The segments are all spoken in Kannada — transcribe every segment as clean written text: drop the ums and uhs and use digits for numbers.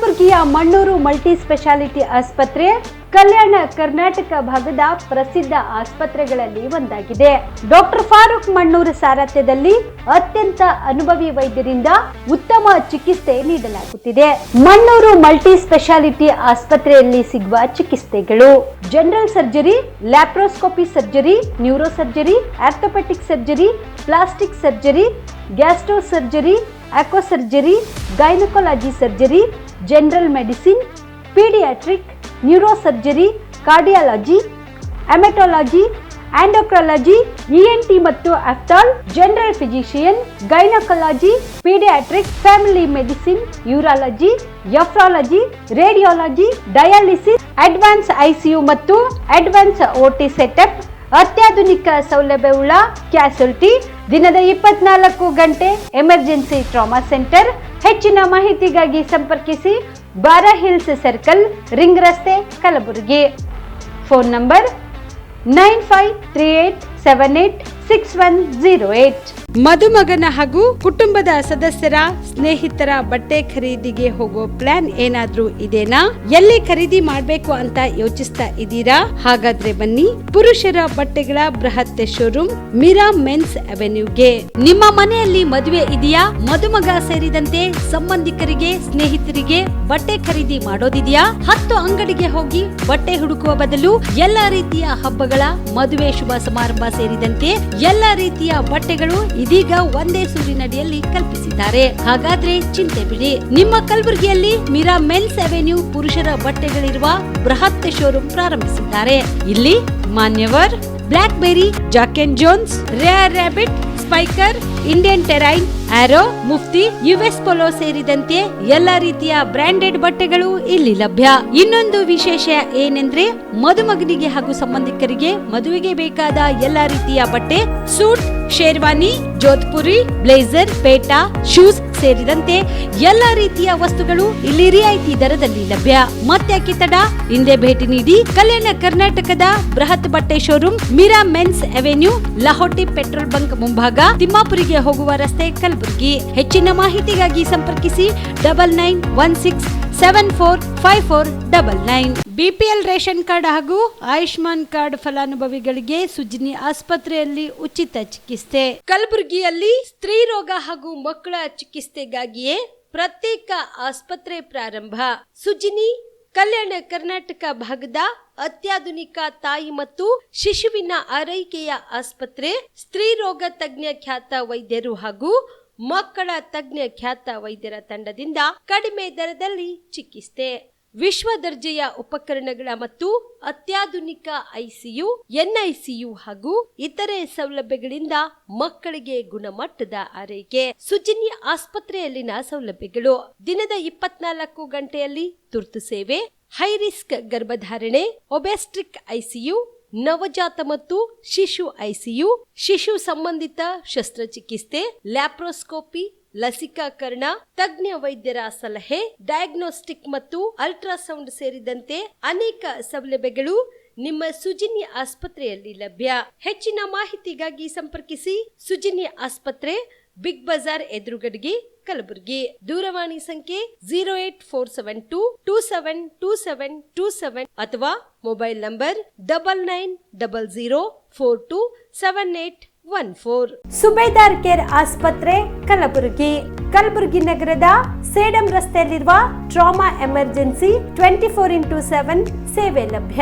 ಕಲಬುರಗಿಯ ಮಣ್ಣೂರು ಮಲ್ಟಿ ಸ್ಪೆಷಾಲಿಟಿ ಆಸ್ಪತ್ರೆ ಕಲ್ಯಾಣ ಕರ್ನಾಟಕ ಭಾಗದ ಪ್ರಸಿದ್ಧ ಆಸ್ಪತ್ರೆಗಳಲ್ಲಿ ಒಂದಾಗಿದೆ. ಡಾಕ್ಟರ್ ಫಾರೂಕ್ ಮಣ್ಣೂರು ಸಾರಥ್ಯದಲ್ಲಿ ಅತ್ಯಂತ ಅನುಭವಿ ವೈದ್ಯರಿಂದ ಉತ್ತಮ ಚಿಕಿತ್ಸೆ ನೀಡಲಾಗುತ್ತಿದೆ. ಮಣ್ಣೂರು ಮಲ್ಟಿ ಸ್ಪೆಷಾಲಿಟಿ ಆಸ್ಪತ್ರೆಯಲ್ಲಿ ಸಿಗುವ ಚಿಕಿತ್ಸೆಗಳು: general surgery, laparoscopy surgery, neuro surgery, orthopaedic surgery, plastic surgery, gastro surgery, aqua surgery, gynaecology surgery, general medicine, paediatric, neuro surgery, cardiology, haematology, endocrinology, ENT ಮತ್ತು ophthal, general physician, gynaecology, paediatric, family medicine, urology, nephrology, radiology, dialysis, advance ICU ಮತ್ತು ಅಡ್ವಾನ್ಸ್ ಓಟಿ ಸೆಟಪ್, ಅತ್ಯಾಧುನಿಕ ಸೌಲಭ್ಯವುಳ್ಳ ಕ್ಯಾಸುಲಿಟಿ, ದಿನದ 24 ಗಂಟೆ ಎಮರ್ಜೆನ್ಸಿ ಟ್ರಾಮಾ ಸೆಂಟರ್. ಹೆಚ್ಚಿನ ಮಾಹಿತಿಗಾಗಿ ಸಂಪರ್ಕಿಸಿ ಬಾರಾ ಹಿಲ್ಸ್ ಸರ್ಕಲ್, ರಿಂಗ್ ರಸ್ತೆ, ಕಲಬುರಗಿ. Phone number 9538786108. ಮದುಮಗನ ಹಾಗೂ ಕುಟುಂಬದ ಸದಸ್ಯರ ಸ್ನೇಹಿತರ ಬಟ್ಟೆ ಖರೀದಿಗೆ ಹೋಗೋ ಪ್ಲಾನ್ ಏನಾದ್ರೂ ಇದೆನಾ? ಎಲ್ಲಿ ಖರೀದಿ ಮಾಡ್ಬೇಕು ಅಂತ ಯೋಚಿಸ್ತಾ ಇದ್ದೀರಾ? ಹಾಗಾದ್ರೆ ಬನ್ನಿ ಪುರುಷರ ಬಟ್ಟೆಗಳ ಬೃಹತ್ ಶೋರೂಮ್ ಮೀರಾ ಮೆನ್ಸ್ ಅವೆನ್ಯೂಗೆ. ನಿಮ್ಮ ಮನೆಯಲ್ಲಿ ಮದುವೆ ಇದೆಯಾ? ಮದುಮಗ ಸೇರಿದಂತೆ ಸಂಬಂಧಿಕರಿಗೆ, ಸ್ನೇಹಿತರಿಗೆ ಬಟ್ಟೆ ಖರೀದಿ ಮಾಡೋದಿದೆಯಾ? 10 ಅಂಗಡಿಗೆ ಹೋಗಿ ಬಟ್ಟೆ ಹುಡುಕುವ ಬದಲು ಎಲ್ಲಾ ರೀತಿಯ ಹಬ್ಬಗಳ, ಮದುವೆ, ಶುಭ ಸಮಾರಂಭ ಸೇರಿದಂತೆ ಎಲ್ಲಾ ರೀತಿಯ ಬಟ್ಟೆಗಳು ಇದೀಗ ಒಂದೇ ಸೂರಿನಡಿಯಲ್ಲಿ ಕಲ್ಪಿಸಿದ್ದಾರೆ. ಹಾಗಾದ್ರೆ ಚಿಂತೆ ಬಿಡಿ, ನಿಮ್ಮ ಕಲಬುರಗಿಯಲ್ಲಿ ಮೀರಾ ಮೆನ್ಸ್ ಅವೆನ್ಯೂ ಪುರುಷರ ಬಟ್ಟೆಗಳಿರುವ ಬೃಹತ್ ಶೋರೂಮ್ ಪ್ರಾರಂಭಿಸಿದ್ದಾರೆ. ಇಲ್ಲಿ Manyavar, Black Berry, Jack and Jones, Rare Rabbit, Spykar, Indian Terrain, Arrow, Mufti, US Polo ಸೇರಿದಂತೆ ಎಲ್ಲಾ ರೀತಿಯ ಬ್ರಾಂಡೆಡ್ ಬಟ್ಟೆಗಳು ಇಲ್ಲಿ ಲಭ್ಯ. ಇನ್ನೊಂದು ವಿಶೇಷ ಏನೆಂದ್ರೆ, ಮದುಮಗನಿಗೆ ಹಾಗೂ ಸಂಬಂಧಿಕರಿಗೆ ಮದುವೆಗೆ ಬೇಕಾದ ಎಲ್ಲಾ ರೀತಿಯ ಬಟ್ಟೆ, ಸೂಟ್, ಶೇರ್ವಾನಿ, ಜೋಧ್ಪುರಿ, ಬ್ಲೇಸರ್, ಪೇಟಾ, ಶೂಸ್ ಸೇರಿದಂತೆ ಎಲ್ಲಾ ರೀತಿಯ ವಸ್ತುಗಳು ಇಲ್ಲಿ ರಿಯಾಯಿತಿ ದರದಲ್ಲಿ ಲಭ್ಯ. ಮತ್ತ್ಯಾಕೆ ತಡ, ಹಿಂದೆ ಭೇಟಿ ನೀಡಿ. ಕಲ್ಯಾಣ ಕರ್ನಾಟಕದ ಬೃಹತ್ ಬಟ್ಟೆ showroom Meera men's avenue, Lahoti petrol bunk ಮುಂಭಾಗ, ತಿಮ್ಮಾಪುರಿಗೆ ಹೋಗುವ ರಸ್ತೆ, ಕಲಬುರಗಿ. ಹೆಚ್ಚಿನ ಮಾಹಿತಿಗಾಗಿ ಸಂಪರ್ಕಿಸಿ 9916745499. ಬಿಪಿಎಲ್ ರೇಷನ್ ಕಾರ್ಡ್ ಹಾಗೂ ಆಯುಷ್ಮಾನ್ ಕಾರ್ಡ್ ಫಲಾನುಭವಿಗಳಿಗೆ ಸುಜ್ನಿ ಆಸ್ಪತ್ರೆಯಲ್ಲಿ ಉಚಿತ ಚಿಕಿತ್ಸೆ. ಕಲಬುರಗಿಯಲ್ಲಿ ಸ್ತ್ರೀ ರೋಗ ಹಾಗೂ ಮಕ್ಕಳ ಚಿಕಿತ್ಸೆಗಾಗಿಯೇ ಪ್ರತ್ಯೇಕ ಆಸ್ಪತ್ರೆ ಪ್ರಾರಂಭ. ಸುಜ್ನಿ ಕಲ್ಯಾಣ ಕರ್ನಾಟಕ ಭಾಗದ ಅತ್ಯಾಧುನಿಕ ತಾಯಿ ಮತ್ತು ಶಿಶುವಿನ ಆರೈಕೆಯ ಆಸ್ಪತ್ರೆ. ಸ್ತ್ರೀ ರೋಗ ತಜ್ಞ ಖ್ಯಾತ ವೈದ್ಯರು ಹಾಗೂ ಮಕ್ಕಳ ತಜ್ಞ ಖ್ಯಾತ ವೈದ್ಯರ ತಂಡದಿಂದ ಕಡಿಮೆ ದರದಲ್ಲಿ ಚಿಕಿತ್ಸೆ, ವಿಶ್ವ ದರ್ಜೆಯ ಉಪಕರಣಗಳ ಮತ್ತು ಅತ್ಯಾಧುನಿಕ ಐಸಿಯು, ಎನ್ಐಸಿಯು ಹಾಗೂ ಇತರೆ ಸೌಲಭ್ಯಗಳಿಂದ ಮಕ್ಕಳಿಗೆ ಗುಣಮಟ್ಟದ ಆರೈಕೆ. ಸುಜ್ನಿ ಆಸ್ಪತ್ರೆಯಲ್ಲಿನ ಸೌಲಭ್ಯಗಳು: ದಿನದ 24 ಗಂಟೆಯಲ್ಲಿ ತುರ್ತು ಸೇವೆ, ಹೈ ರಿಸ್ಕ್ ಗರ್ಭಧಾರಣೆ, ಒಬೆಸ್ಟ್ರಿಕ್ ಐಸಿಯು, ನವಜಾತ ಮತ್ತು ಶಿಶು ಐಸಿಯು, ಶಿಶು ಸಂಬಂಧಿತ ಶಸ್ತ್ರಚಿಕಿತ್ಸೆ, ಲ್ಯಾಪ್ರೋಸ್ಕೋಪಿ, ಲಸಿಕಾಕರಣ, ತಜ್ಞ ವೈದ್ಯರ ಸಲಹೆ, ಡಯಾಗ್ನೋಸ್ಟಿಕ್ ಮತ್ತು ಅಲ್ಟ್ರಾಸೌಂಡ್ ಸೇರಿದಂತೆ ಅನೇಕ ಸೌಲಭ್ಯಗಳು ನಿಮ್ಮ ಸುಜ್ನಿ ಆಸ್ಪತ್ರೆಯಲ್ಲಿ ಲಭ್ಯ. ಹೆಚ್ಚಿನ ಮಾಹಿತಿಗಾಗಿ ಸಂಪರ್ಕಿಸಿ ಸುಜ್ನಿ ಆಸ್ಪತ್ರೆ, ಬಿಗ್ ಬಜಾರ್ ಎದುರುಗಡೆಗೆ, ಕಲಬುರಗಿ. ದೂರವಾಣಿ ಸಂಖ್ಯೆ 08472272727 ಅಥವಾ ಮೊಬೈಲ್ ನಂಬರ್ 9900427814. ಸುಬೇದಾರ್ ಕೇರ್ ಆಸ್ಪತ್ರೆ, ಕಲಬುರಗಿ. ಕಲಬುರಗಿ ನಗರದ ಸೇಡಂ ರಸ್ತೆಯಲ್ಲಿರುವ ಟ್ರಾಮಾ ಎಮರ್ಜೆನ್ಸಿ 24x7 ಸೇವೆ ಲಭ್ಯ.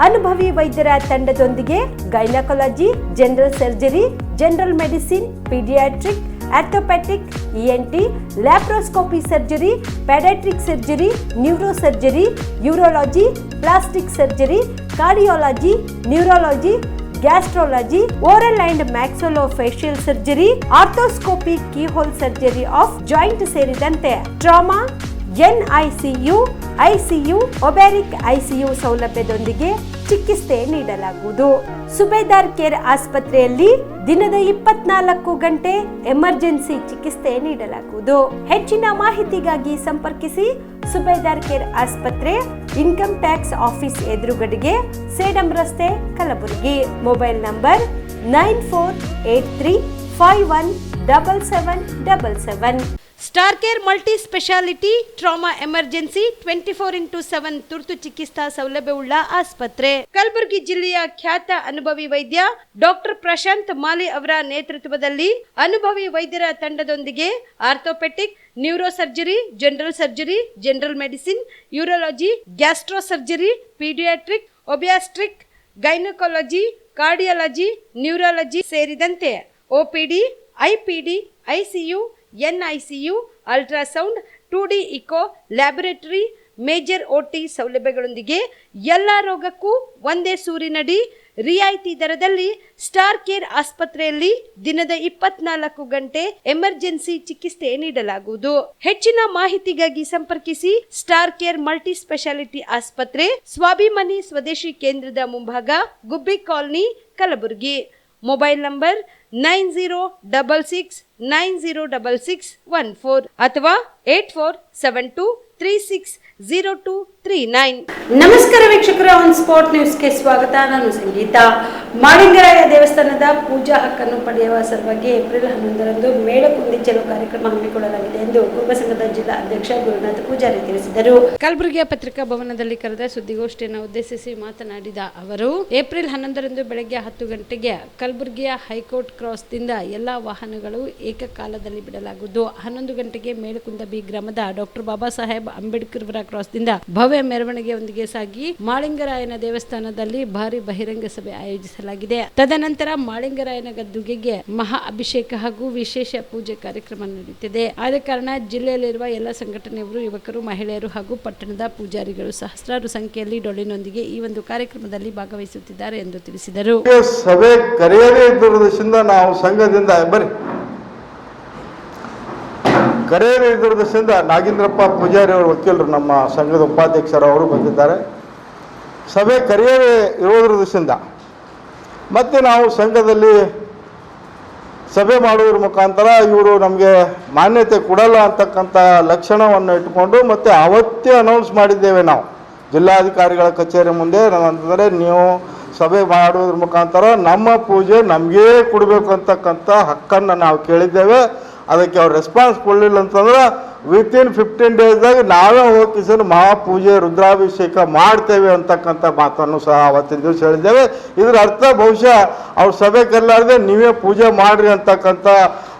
ಅನುಭವಿ ವೈದ್ಯರ ತಂಡದೊಂದಿಗೆ gynaecology, general surgery, general medicine, paediatric, orthopaedic, ENT, laparoscopy surgery, paediatric surgery, neuro surgery, urology, plastic surgery, cardiology, neurology, gastrology, oral and maxillofacial surgery, arthroscopy, keyhole surgery of joint ಸೇರಿದಂತೆ trauma, NICU, ICU, obstetric ICU ಸೌಲಭ್ಯದೊಂದಿಗೆ ಚಿಕಿತ್ಸೆ ನೀಡಲಾಗುವುದು. ಸುಬೇದಾರ್ ಕೇರ್ ಆಸ್ಪತ್ರೆಯಲ್ಲಿ ದಿನದ 24 ಗಂಟೆ ಎಮರ್ಜೆನ್ಸಿ ಚಿಕಿತ್ಸೆ ನೀಡಲಾಗುವುದು. ಹೆಚ್ಚಿನ ಮಾಹಿತಿಗಾಗಿ ಸಂಪರ್ಕಿಸಿ ಸುಬೇದಾರ್ ಕೇರ್ ಆಸ್ಪತ್ರೆ, ಇನ್ಕಮ್ ಟ್ಯಾಕ್ಸ್ ಆಫೀಸ್ ಎದುರುಗಡೆಗೆ, ಸೇಡಂ ರಸ್ತೆ, Kalaburagi. Mobile number 9483517777. Star care multi speciality trauma emergency 24x7 ತುರ್ತು ಚಿಕಿತ್ಸಾ ಸೌಲಭ್ಯವುಳ್ಳ ಆಸ್ಪತ್ರೆ. ಕಲಬುರಗಿ ಜಿಲ್ಲೆಯ ಖ್ಯಾತ ಅನುಭವಿ ವೈದ್ಯ ಡಾಕ್ಟರ್ ಪ್ರಶಾಂತ್ ಮಾಲಿ ಅವರ ನೇತೃತ್ವದಲ್ಲಿ ಅನುಭವಿ ವೈದ್ಯರ ತಂಡದೊಂದಿಗೆ orthopaedic, neuro surgery, general medicine, urology, gastro surgery, paediatric, obstetric, gynaecology, cardiology, neurology ಸೇರಿದಂತೆ OPD, IPD, ICU, NICU, ultrasound, 2D echo, laboratory, major OT ಸೌಲಭ್ಯಗಳೊಂದಿಗೆ ಎಲ್ಲ ರೋಗಕ್ಕೂ ಒಂದೇ ಸೂರಿನಡಿ ರಿಯಾಯಿತಿ ದರದಲ್ಲಿ ಸ್ಟಾರ್ ಕೇರ್ ಆಸ್ಪತ್ರೆಯಲ್ಲಿ ದಿನದ 24 ಗಂಟೆ ಎಮರ್ಜೆನ್ಸಿ ಚಿಕಿತ್ಸೆ ನೀಡಲಾಗುವುದು. ಹೆಚ್ಚಿನ ಮಾಹಿತಿಗಾಗಿ ಸಂಪರ್ಕಿಸಿ ಸ್ಟಾರ್ ಕೇರ್ ಮಲ್ಟಿ ಸ್ಪೆಷಾಲಿಟಿ ಆಸ್ಪತ್ರೆ, ಸ್ವಾಭಿಮಾನಿ ಸ್ವದೇಶಿ ಕೇಂದ್ರದ ಮುಂಭಾಗ, ಗುಬ್ಬಿ ಕಾಲನಿ, ಕಲಬುರಗಿ. ಮೊಬೈಲ್ ನಂಬರ್ 9066906614 ಅಥವಾ 8472360239. ನಮಸ್ಕಾರ ವೀಕ್ಷಕರ, ಆನ್ ಸ್ಪಾಟ್ ನ್ಯೂಸ್ಗೆ ಸ್ವಾಗತ. ನಾನು ಸಂಗೀತ. ಮಾಳಿಂಗರಾಯ ದೇವಸ್ಥಾನದ ಪೂಜಾ ಹಕ್ಕನ್ನು ಪಡೆಯುವ ಸಲುವಾಗಿ ಏಪ್ರಿಲ್ 11ರಂದು ಮೇಳಕುಂದಿ ಚೆಲುವು ಕಾರ್ಯಕ್ರಮ ಹಮ್ಮಿಕೊಳ್ಳಲಾಗಿದೆ ಎಂದು ಕುರುಬ ಸಂಘದ ಜಿಲ್ಲಾ ಅಧ್ಯಕ್ಷ ಗುರುನಾಥ್ ಪೂಜಾರಿ ತಿಳಿಸಿದರು. ಕಲಬುರಗಿಯ ಪತ್ರಿಕಾ ಭವನದಲ್ಲಿ ಕರೆದ ಸುದ್ದಿಗೋಷ್ಠಿಯನ್ನು ಉದ್ದೇಶಿಸಿ ಮಾತನಾಡಿದ ಅವರು, ಏಪ್ರಿಲ್ 11ರಂದು ಬೆಳಗ್ಗೆ 10 ಗಂಟೆಗೆ ಕಲಬುರಗಿಯ ಹೈಕೋರ್ಟ್ ಕ್ರಾಸ್ದಿಂದ ಎಲ್ಲಾ ವಾಹನಗಳು ಏಕಕಾಲದಲ್ಲಿ ಬಿಡಲಾಗುವುದು. 11 ಗಂಟೆಗೆ ಮೇಳಕುಂದಬಿ ಗ್ರಾಮದ ಡಾಕ್ಟರ್ ಬಾಬಾ ಸಾಹೇಬ್ ಅಂಬೇಡ್ಕರ್ ಅವರ ಕ್ರಾಸ್ದಿಂದ ಭವ್ಯ ಮೆರವಣಿಗೆಯೊಂದಿಗೆ ಸಾಗಿ ಮಾಳಿಂಗರಾಯನ ದೇವಸ್ಥಾನದಲ್ಲಿ ಭಾರಿ ಬಹಿರಂಗ ಸಭೆ ಆಯೋಜಿಸಲಾಗಿದೆ. ತದನಂತರ ಮಾಳಿಂಗರಾಯನ ಗದ್ದುಗೆಗೆ ಮಹಾ ಅಭಿಷೇಕ ಹಾಗೂ ವಿಶೇಷ ಪೂಜೆ ಕಾರ್ಯಕ್ರಮ ನಡೆಯುತ್ತಿದೆ. ಆದ ಕಾರಣ ಜಿಲ್ಲೆಯಲ್ಲಿರುವ ಎಲ್ಲ ಸಂಘಟನೆಯವರು, ಯುವಕರು, ಮಹಿಳೆಯರು ಹಾಗೂ ಪಟ್ಟಣದ ಪೂಜಾರಿಗಳು ಸಹಸ್ರಾರು ಸಂಖ್ಯೆಯಲ್ಲಿ ಡೊಳ್ಳಿನೊಂದಿಗೆ ಈ ಒಂದು ಕಾರ್ಯಕ್ರಮದಲ್ಲಿ ಭಾಗವಹಿಸುತ್ತಿದ್ದಾರೆ ಎಂದು ತಿಳಿಸಿದರು. ಸಭೆ ಕರೆಯದೇ ಇದ್ದುದರಿಂದ ನಾವು ಸಂಘದಿಂದ ಕರೆಯದೇ ಇದ್ದುದರಿಂದ ನಾಗೇಂದ್ರಪ್ಪ ಪೂಜಾರಿ ಅವರು ವಕೀಲರು, ನಮ್ಮ ಸಂಘದ ಉಪಾಧ್ಯಕ್ಷರು, ಅವರು ಬಂದಿದ್ದಾರೆ. ಸಭೆ ಕರೆಯದೇ ಇರೋದ್ರದಿಂದ ಮತ್ತು ನಾವು ಸಂಘದಲ್ಲಿ ಸಭೆ ಮಾಡುವುದ್ರ ಮುಖಾಂತರ ಇವರು ನಮಗೆ ಮಾನ್ಯತೆ ಕೊಡಲ್ಲ ಅಂತಕ್ಕಂಥ ಲಕ್ಷಣವನ್ನು ಇಟ್ಕೊಂಡು ಮತ್ತು ಅವತ್ತೇ ಅನೌನ್ಸ್ ಮಾಡಿದ್ದೇವೆ ನಾವು ಜಿಲ್ಲಾಧಿಕಾರಿಗಳ ಕಚೇರಿ ಮುಂದೆ. ಅಂತಂದರೆ ನೀವು ಸಭೆ ಮಾಡುವುದ್ರ ಮುಖಾಂತರ ನಮ್ಮ ಪೂಜೆ ನಮಗೇ ಕೊಡಬೇಕು ಅಂತಕ್ಕಂಥ ಹಕ್ಕನ್ನು ನಾವು ಕೇಳಿದ್ದೇವೆ. ಅದಕ್ಕೆ ಅವ್ರು ರೆಸ್ಪಾನ್ಸ್ ಕೊಡಲಿಲ್ಲ ಅಂತಂದ್ರೆ ವಿತಿನ್ 15 ಡೇಸ್ದಾಗ ನಾವೇ ಹೋಗಿ ಸರ್ ಮಹಾಪೂಜೆ ರುದ್ರಾಭಿಷೇಕ ಮಾಡ್ತೇವೆ ಅಂತಕ್ಕಂಥ ಮಾತನ್ನು ಸಹ ಅವತ್ತಿನ ದಿವಸ ಹೇಳಿದ್ದೇವೆ. ಇದರ ಅರ್ಥ ಬಹುಶಃ ಅವ್ರ ಸಭೆ ಕರೆಲಾರದೆ ನೀವೇ ಪೂಜೆ ಮಾಡಿರಿ ಅಂತಕ್ಕಂಥ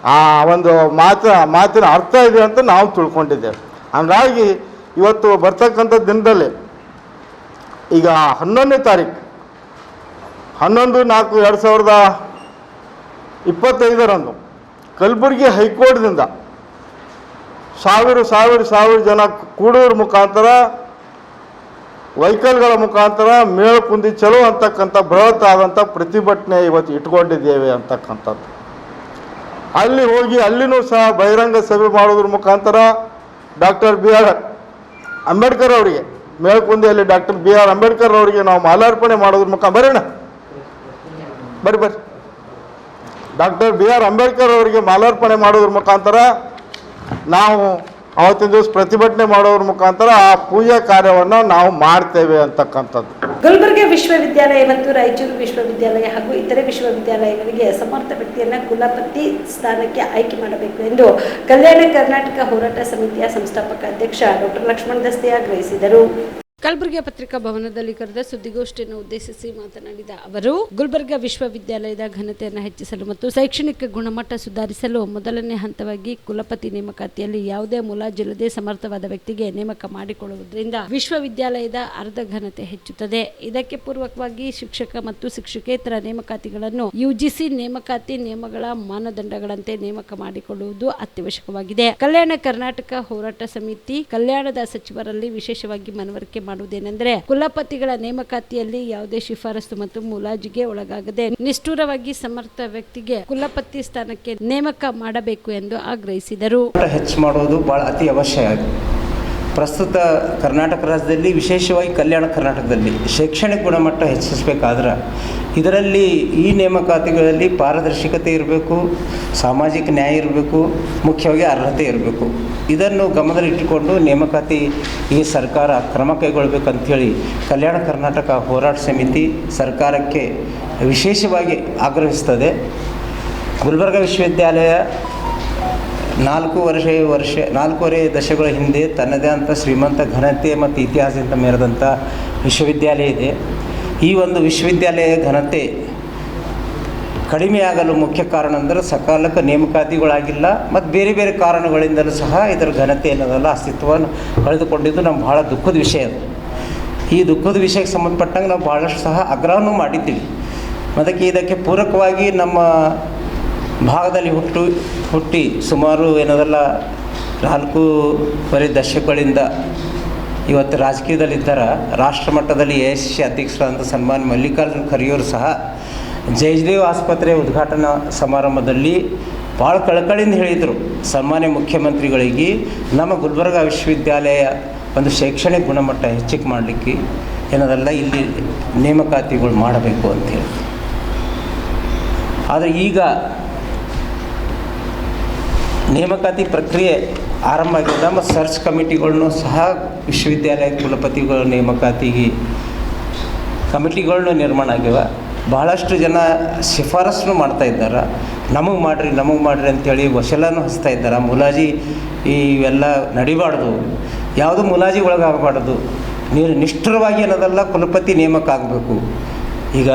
ಒಂದು ಮಾತಿನ ಅರ್ಥ ಇದೆ ಅಂತ ನಾವು ತಿಳ್ಕೊಂಡಿದ್ದೇವೆ. ಹಾಗಾಗಿ ಇವತ್ತು ಬರ್ತಕ್ಕಂಥ ದಿನದಲ್ಲಿ ಈಗ 11ನೇ ತಾರೀಕು 11/4/2025 ಕಲಬುರಗಿ ಹೈಕೋರ್ಟ್ದಿಂದ ಸಾವಿರ ಜನ ಕೂಡೋದ್ರ ಮುಖಾಂತರ, ವೆಹಿಕಲ್ಗಳ ಮುಖಾಂತರ ಮೇಳಕುಂದಿ ಚಲೋ ಅಂತಕ್ಕಂಥ ಬೃಹತ್ ಆದಂಥ ಪ್ರತಿಭಟನೆ ಇವತ್ತು ಇಟ್ಕೊಂಡಿದ್ದೇವೆ ಅಂತಕ್ಕಂಥದ್ದು. ಅಲ್ಲಿ ಹೋಗಿ ಅಲ್ಲಿನೂ ಸಹ ಬಹಿರಂಗ ಸಭೆ ಮಾಡೋದ್ರ ಮುಖಾಂತರ ಡಾಕ್ಟರ್ BR ಅಂಬೇಡ್ಕರ್ ಅವರಿಗೆ, ಮೇಳಕುಂದಿಯಲ್ಲಿ ಡಾಕ್ಟರ್ BR ಅಂಬೇಡ್ಕರ್ ಅವರಿಗೆ ನಾವು ಮಾಲಾರ್ಪಣೆ ಮಾಡೋದ್ರ ಮುಖಾಂತರ ಬರ್ರಿ ಡಾಕ್ಟರ್ BR ಅಂಬೇಡ್ಕರ್ ಅವರಿಗೆ ಮಾಲಾರ್ಪಣೆ ಮಾಡೋದ್ರ ಮುಖಾಂತರ ನಾವು ಅವತ್ತಿನ ದಿವಸ ಪ್ರತಿಭಟನೆ ಮಾಡೋದ್ರ ಮುಖಾಂತರ ಆ ಪೂಜಾ ಕಾರ್ಯವನ್ನು ನಾವು ಮಾಡ್ತೇವೆ ಅಂತಕ್ಕಂಥದ್ದು. ಗುಲ್ಬರ್ಗ ವಿಶ್ವವಿದ್ಯಾಲಯ ಮತ್ತು ರಾಯಚೂರು ವಿಶ್ವವಿದ್ಯಾಲಯ ಹಾಗೂ ಇತರೆ ವಿಶ್ವವಿದ್ಯಾಲಯಗಳಿಗೆ ಸಮರ್ಥ ವ್ಯಕ್ತಿಯನ್ನು ಕುಲಪತಿ ಸ್ಥಾನಕ್ಕೆ ಆಯ್ಕೆ ಮಾಡಬೇಕು ಎಂದು ಕಲ್ಯಾಣ ಕರ್ನಾಟಕ ಹೋರಾಟ ಸಮಿತಿಯ ಸಂಸ್ಥಾಪಕ ಅಧ್ಯಕ್ಷ ಡಾಕ್ಟರ್ ಲಕ್ಷ್ಮಣ ದಸ್ತೆ ಆಗ್ರಹಿಸಿದರು. ಕಲಬುರಗಿಯ ಪತ್ರಿಕಾ ಭವನದಲ್ಲಿ ಕರೆದ ಸುದ್ದಿಗೋಷ್ಠಿಯನ್ನು ಉದ್ದೇಶಿಸಿ ಮಾತನಾಡಿದ ಅವರು, ಗುಲ್ಬರ್ಗ ವಿಶ್ವವಿದ್ಯಾಲಯದ ಘನತೆಯನ್ನು ಹೆಚ್ಚಿಸಲು ಮತ್ತು ಶೈಕ್ಷಣಿಕ ಗುಣಮಟ್ಟ ಸುಧಾರಿಸಲು ಮೊದಲನೇ ಹಂತವಾಗಿ ಕುಲಪತಿ ನೇಮಕಾತಿಯಲ್ಲಿ ಯಾವುದೇ ಮುಲಾಜಿಲ್ಲದೆ ಸಮರ್ಥವಾದ ವ್ಯಕ್ತಿಗೆ ನೇಮಕ ಮಾಡಿಕೊಳ್ಳುವುದರಿಂದ ವಿಶ್ವವಿದ್ಯಾಲಯದ ಅರ್ಧ ಘನತೆ ಹೆಚ್ಚುತ್ತದೆ. ಇದಕ್ಕೆ ಪೂರ್ವಕವಾಗಿ ಶಿಕ್ಷಕ ಮತ್ತು ಶಿಕ್ಷಕೇತರ ನೇಮಕಾತಿಗಳನ್ನು UGC ನೇಮಕಾತಿ ನಿಯಮಗಳ ಮಾನದಂಡಗಳಂತೆ ನೇಮಕ ಮಾಡಿಕೊಳ್ಳುವುದು ಅತ್ಯವಶ್ಯಕವಾಗಿದೆ. ಕಲ್ಯಾಣ ಕರ್ನಾಟಕ ಹೋರಾಟ ಸಮಿತಿ ಕಲ್ಯಾಣದ ಸಚಿವರಲ್ಲಿ ವಿಶೇಷವಾಗಿ ಮನವರಿಕೆ ಮಾಡುವುದೇನೆಂದರೆ, ಕುಲಪತಿಗಳ ನೇಮಕಾತಿಯಲ್ಲಿ ಯಾವುದೇ ಶಿಫಾರಸು ಮತ್ತು ಮುಲಾಜಿಗೆ ಒಳಗಾಗದೆ ನಿಷ್ಠುರವಾಗಿ ಸಮರ್ಥ ವ್ಯಕ್ತಿಗೆ ಕುಲಪತಿ ಸ್ಥಾನಕ್ಕೆ ನೇಮಕ ಮಾಡಬೇಕು ಎಂದು ಆಗ್ರಹಿಸಿದರು. ಹೆಚ್ಚು ಮಾಡುವುದು ಬಹಳ ಅತಿ ಅವಶ್ಯ. ಪ್ರಸ್ತುತ ಕರ್ನಾಟಕ ರಾಜ್ಯದಲ್ಲಿ, ವಿಶೇಷವಾಗಿ ಕಲ್ಯಾಣ ಕರ್ನಾಟಕದಲ್ಲಿ ಶೈಕ್ಷಣಿಕ ಗುಣಮಟ್ಟ ಹೆಚ್ಚಿಸಬೇಕಾದ್ರೆ ಇದರಲ್ಲಿ ಈ ನೇಮಕಾತಿಗಳಲ್ಲಿ ಪಾರದರ್ಶಕತೆ ಇರಬೇಕು, ಸಾಮಾಜಿಕ ನ್ಯಾಯ ಇರಬೇಕು, ಮುಖ್ಯವಾಗಿ ಅರ್ಹತೆ ಇರಬೇಕು. ಇದನ್ನು ಗಮನದಲ್ಲಿಟ್ಟುಕೊಂಡು ನೇಮಕಾತಿ ಈ ಸರ್ಕಾರ ಕ್ರಮ ಕೈಗೊಳ್ಳಬೇಕಂಥೇಳಿ ಕಲ್ಯಾಣ ಕರ್ನಾಟಕ ಹೋರಾಟ ಸಮಿತಿ ಸರ್ಕಾರಕ್ಕೆ ವಿಶೇಷವಾಗಿ ಆಗ್ರಹಿಸ್ತದೆ. ಗುಲ್ಬರ್ಗ ವಿಶ್ವವಿದ್ಯಾಲಯ ನಾಲ್ಕೂವರೆ ದಶಕಗಳ ಹಿಂದೆ ತನ್ನದೇ ಅಂತ ಶ್ರೀಮಂತ ಘನತೆ ಮತ್ತು ಇತಿಹಾಸದಿಂದ ಮೆರೆದಂಥ ವಿಶ್ವವಿದ್ಯಾಲಯ ಇದೆ. ಈ ಒಂದು ವಿಶ್ವವಿದ್ಯಾಲಯ ಘನತೆ ಕಡಿಮೆಯಾಗಲು ಮುಖ್ಯ ಕಾರಣ ಅಂದರೆ ಸಕಾಲಕ್ಕೆ ನೇಮಕಾತಿಗಳಾಗಿಲ್ಲ ಮತ್ತು ಬೇರೆ ಬೇರೆ ಕಾರಣಗಳಿಂದಲೂ ಸಹ ಇದರ ಘನತೆ ಅನ್ನೋದಲ್ಲ ಅಸ್ತಿತ್ವವನ್ನು ಕಳೆದುಕೊಂಡಿದ್ದು ನಮ್ಮ ಭಾಳ ದುಃಖದ ವಿಷಯ ಅದು. ಈ ದುಃಖದ ವಿಷಯಕ್ಕೆ ಸಂಬಂಧಪಟ್ಟಂಗೆ ನಾವು ಭಾಳಷ್ಟು ಸಹ ಆಗ್ರಹನೂ ಮಾಡಿದ್ದೀವಿ. ಅದಕ್ಕೆ ಇದಕ್ಕೆ ಪೂರಕವಾಗಿ ನಮ್ಮ ಭಾಗದಲ್ಲಿ ಹುಟ್ಟಿ ಸುಮಾರು ಏನದಲ್ಲ 4.5 ದಶಕಗಳಿಂದ ಇವತ್ತು ರಾಜಕೀಯದಲ್ಲಿದ್ದಾರೆ. ರಾಷ್ಟ್ರ ಮಟ್ಟದಲ್ಲಿ AICC ಅಧ್ಯಕ್ಷರಾದಂಥ ಸನ್ಮಾನ್ಯ ಮಲ್ಲಿಕಾರ್ಜುನ ಖರ್ಗೆಯವರು ಸಹ ಜಯದೇವ್ ಆಸ್ಪತ್ರೆ ಉದ್ಘಾಟನಾ ಸಮಾರಂಭದಲ್ಲಿ ಭಾಳ ಕಳಕಳಿಯಿಂದ ಹೇಳಿದರು, ಸನ್ಮಾನ್ಯ ಮುಖ್ಯಮಂತ್ರಿಗಳಿಗೆ ನಮ್ಮ ಗುಲ್ಬರ್ಗಾ ವಿಶ್ವವಿದ್ಯಾಲಯ ಒಂದು ಶೈಕ್ಷಣಿಕ ಗುಣಮಟ್ಟ ಹೆಚ್ಚಿಗೆ ಮಾಡಲಿಕ್ಕೆ ಏನದಲ್ಲ ಇಲ್ಲಿ ನೇಮಕಾತಿಗಳು ಮಾಡಬೇಕು ಅಂಥೇಳಿ. ಆದರೆ ಈಗ ನೇಮಕಾತಿ ಪ್ರಕ್ರಿಯೆ ಆರಂಭ ಆಗಿದೆ ಮತ್ತು ಸರ್ಚ್ ಕಮಿಟಿಗಳನ್ನು ಸಹ ವಿಶ್ವವಿದ್ಯಾಲಯ ಕುಲಪತಿಗಳ ನೇಮಕಾತಿಗೆ ಕಮಿಟಿಗಳನ್ನೂ ನಿರ್ಮಾಣ ಆಗ್ಯಾವ. ಬಹಳಷ್ಟು ಜನ ಶಿಫಾರಸನ್ನು ಮಾಡ್ತಾಯಿದ್ದಾರೆ, ನಮಗೆ ಮಾಡಿರಿ ಅಂಥೇಳಿ ವಶಲನ್ನು ಹಚ್ತಾ ಇದ್ದಾರೆ. ಮುಲಾಜಿ ಇವೆಲ್ಲ ನಡಿಬಾರ್ದು, ಯಾವುದು ಮುಲಾಜಿ ಒಳಗಾಗಬಾರ್ದು, ನಿಷ್ಠುರವಾಗಿ ಅನ್ನೋದೆಲ್ಲ ಕುಲಪತಿ ನೇಮಕ ಆಗಬೇಕು. ಈಗ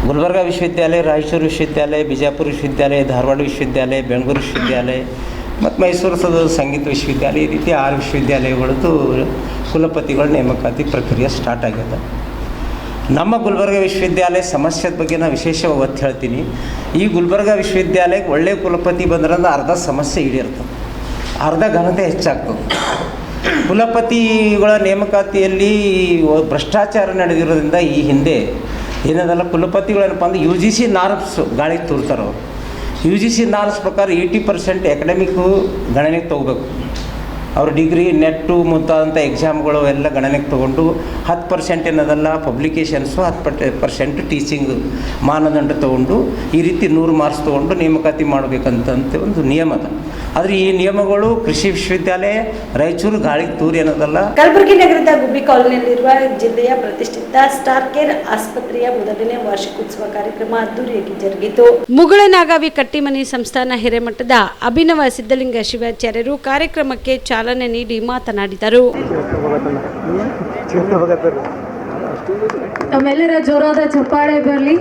ಗುಲ್ಬರ್ಗಾ ವಿಶ್ವವಿದ್ಯಾಲಯ, ರಾಯಚೂರು ವಿಶ್ವವಿದ್ಯಾಲಯ, ಬಿಜಾಪುರ ವಿಶ್ವವಿದ್ಯಾಲಯ, ಧಾರವಾಡ ವಿಶ್ವವಿದ್ಯಾಲಯ, ಬೆಂಗಳೂರು ವಿಶ್ವವಿದ್ಯಾಲಯ ಮತ್ತು ಮೈಸೂರು ಸಂಗೀತ ವಿಶ್ವವಿದ್ಯಾಲಯ, ಈ ರೀತಿ 6 ವಿಶ್ವವಿದ್ಯಾಲಯಗಳದ್ದು ಕುಲಪತಿಗಳ ನೇಮಕಾತಿ ಪ್ರಕ್ರಿಯೆ ಸ್ಟಾರ್ಟ್ ಆಗ್ಯದ. ನಮ್ಮ ಗುಲ್ಬರ್ಗಾ ವಿಶ್ವವಿದ್ಯಾಲಯ ಸಮಸ್ಯೆ ಬಗ್ಗೆ ನಾನು ವಿಶೇಷವಾಗಿ ಒತ್ತು ಹೇಳ್ತೀನಿ. ಈ ಗುಲ್ಬರ್ಗಾ ವಿಶ್ವವಿದ್ಯಾಲಯಕ್ಕೆ ಒಳ್ಳೆಯ ಕುಲಪತಿ ಬಂದ್ರಂದ್ರೆ ಅರ್ಧ ಸಮಸ್ಯೆ ಈಡೇರ್ತದೆ, ಅರ್ಧ ಘನತೆ ಹೆಚ್ಚಾಗ್ತದೆ. ಕುಲಪತಿಗಳ ನೇಮಕಾತಿಯಲ್ಲಿ ಭ್ರಷ್ಟಾಚಾರ ನಡೆದಿರೋದ್ರಿಂದ ಈ ಹಿಂದೆ ಏನದಲ್ಲ ಕುಲಪತಿಗಳೇನಪ್ಪ ಅಂದ್ರೆ UGC ನಾರ್ಮ್ಸ್ ಗಾಳಿಗೆ ತೂರ್ತಾರೆ. ಅವರು UGC ನಾರ್ಮ್ಸ್ ಪ್ರಕಾರ 80% ಅಕಾಡೆಮಿಕ್ಕು ಗಣನೆಗೆ ತೊಗೋಬೇಕು. ಅವ್ರ ಡಿಗ್ರಿ ನೆಟ್ಟು ಮುಂತಾದಂಥ ಎಕ್ಸಾಮ್ಗಳು ಎಲ್ಲ ಗಣನೆಗೆ ತೊಗೊಂಡು 10% ಏನದಲ್ಲ ಪಬ್ಲಿಕೇಶನ್ಸು, 10% ಟೀಚಿಂಗ್ ಮಾನದಂಡ ತೊಗೊಂಡು ಈ ರೀತಿ 100 ಮಾರ್ಕ್ಸ್ ತೊಗೊಂಡು ನೇಮಕಾತಿ ಮಾಡಬೇಕಂತ ಒಂದು ನಿಯಮ ಅದ. ಆದರೆ ಈ ನಿಯಮಗಳು ಕೃಷಿ ವಿಶ್ವವಿದ್ಯಾಲಯ ರಾಯಚೂರು ಗಾಳಿಗೆ ತೂರಿ ಏನದಲ್ಲ. ಕಲಬುರಗಿ ನಗರದ ಗುಬ್ಬಿ ಕಾಲೋನಿಯಲ್ಲಿರುವ ಜಿಲ್ಲೆಯ ಪ್ರತಿಷ್ಠಿತ ಸ್ಟಾರ್ ಕೇರ್ ಆಸ್ಪತ್ರೆಯ 1ನೇ ವಾರ್ಷಿಕೋತ್ಸವ ಕಾರ್ಯಕ್ರಮ ಅದ್ದೂರಿಯಾಗಿ ಜರುಗಿತು. ಮುಗಳನಾಗಾವಿ ಕಟ್ಟಿಮನಿ ಸಂಸ್ಥಾನ ಹಿರೇಮಠದ ಅಭಿನವ ಸಿದ್ಧಲಿಂಗ ಶಿವಾಚಾರ್ಯರು ಕಾರ್ಯಕ್ರಮಕ್ಕೆ ಚಾಲನೆ ನೀಡಿ ಮಾತನಾಡಿದರು. ತಮ್ಮೆಲ್ಲರ ಜೋರಾದ ಚಪ್ಪಾಳೆ ಬರಲಿ.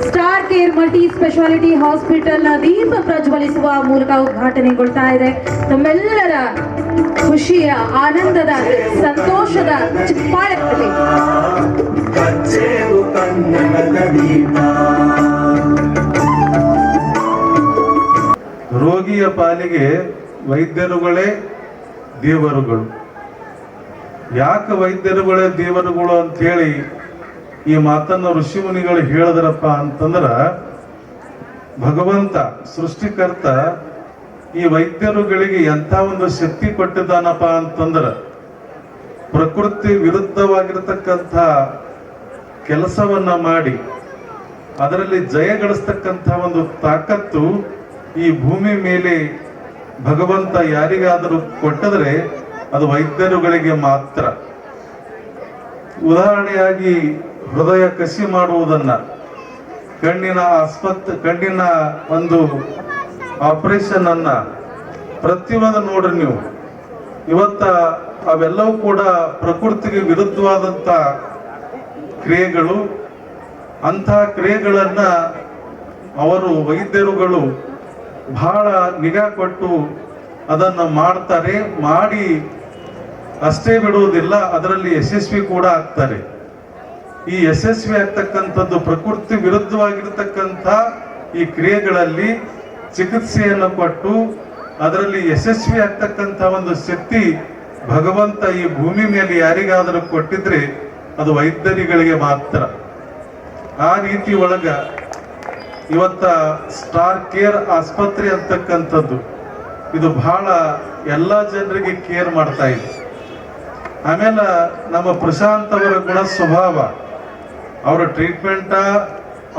ಸ್ಟಾರ್ ಕೇರ್ ಮಲ್ಟಿ ಸ್ಪೆಷಾಲಿಟಿ ಹಾಸ್ಪಿಟಲ್ನ ದೀಪ ಪ್ರಜ್ವಲಿಸುವ ಮೂಲಕ ಉದ್ಘಾಟನೆಗೊಳ್ತಾ ಇದೆ. ತಮ್ಮೆಲ್ಲರ ಖುಷಿಯ, ಆನಂದದ, ಸಂತೋಷದ ಚಪ್ಪಾಳೆ ಬರಲಿ. ರೋಗಿಯ ಪಾಲಿಗೆ ವೈದ್ಯರುಗಳೇ ದೇವರುಗಳು. ಯಾಕೆ ವೈದ್ಯರುಗಳೇ ದೇವರುಗಳು ಅಂಥೇಳಿ ಈ ಮಾತನ್ನು ಋಷಿಮುನಿಗಳು ಹೇಳಿದ್ರಪ್ಪ ಅಂತಂದ್ರ, ಭಗವಂತ ಸೃಷ್ಟಿಕರ್ತ ಈ ವೈದ್ಯರುಗಳಿಗೆ ಎಂಥ ಒಂದು ಶಕ್ತಿ ಕೊಟ್ಟಿದ್ದಾನಪ್ಪ ಅಂತಂದ್ರ, ಪ್ರಕೃತಿ ವಿರುದ್ಧವಾಗಿರತಕ್ಕಂಥ ಕೆಲಸವನ್ನ ಮಾಡಿ ಅದರಲ್ಲಿ ಜಯಗಳಿಸ್ತಕ್ಕಂಥ ಒಂದು ತಾಕತ್ತು ಈ ಭೂಮಿ ಮೇಲೆ ಭಗವಂತ ಯಾರಿಗಾದರೂ ಕೊಟ್ಟಿದ್ರೆ ಅದು ವೈದ್ಯರುಗಳಿಗೆ ಮಾತ್ರ. ಉದಾಹರಣೆಯಾಗಿ ಹೃದಯ ಕಸಿ ಮಾಡುವುದನ್ನ, ಕಣ್ಣಿನ ಒಂದು ಆಪರೇಷನ್ ಅನ್ನ ಪ್ರತಿಯೊಂದು ನೋಡ್ರಿ ನೀವು. ಇವತ್ತ ಅವೆಲ್ಲವೂ ಕೂಡ ಪ್ರಕೃತಿಗೆ ವಿರುದ್ಧವಾದಂಥ ಕ್ರಿಯೆಗಳು. ಅಂತಹ ಕ್ರಿಯೆಗಳನ್ನ ಅವರು ವೈದ್ಯರುಗಳು ಬಹಳ ನಿಗಾ ಕೊಟ್ಟು ಅದನ್ನು ಮಾಡ್ತಾರೆ. ಮಾಡಿ ಅಷ್ಟೇ ಬಿಡುವುದಿಲ್ಲ, ಅದರಲ್ಲಿ ಯಶಸ್ವಿ ಕೂಡ ಆಗ್ತಾರೆ. ಈ ಯಶಸ್ವಿ ಆಗ್ತಕ್ಕಂಥದ್ದು ಪ್ರಕೃತಿ ವಿರುದ್ಧವಾಗಿರ್ತಕ್ಕಂಥ ಈ ಕ್ರಿಯೆಗಳಲ್ಲಿ ಚಿಕಿತ್ಸೆಯನ್ನು ಕೊಟ್ಟು ಅದರಲ್ಲಿ ಯಶಸ್ವಿ ಆಗ್ತಕ್ಕಂಥ ಒಂದು ಶಕ್ತಿ ಭಗವಂತ ಈ ಭೂಮಿ ಮೇಲೆ ಯಾರಿಗಾದರೂ ಕೊಟ್ಟಿದ್ರೆ ಅದು ವೈದ್ಯರುಗಳಿಗೆ ಮಾತ್ರ. ಆ ರೀತಿ ಒಳಗ ಇವತ್ತ ಸ್ಟಾರ್ ಕೇರ್ ಆಸ್ಪತ್ರೆ ಅಂತಕ್ಕಂಥದ್ದು ಇದು ಬಹಳ ಎಲ್ಲ ಜನರಿಗೆ ಕೇರ್ ಮಾಡ್ತಾ ಇದೆ. ಆಮೇಲೆ ನಮ್ಮ ಪ್ರಶಾಂತ್ ಅವರ ಗುಣ ಸ್ವಭಾವ, ಅವರ ಟ್ರೀಟ್ಮೆಂಟ,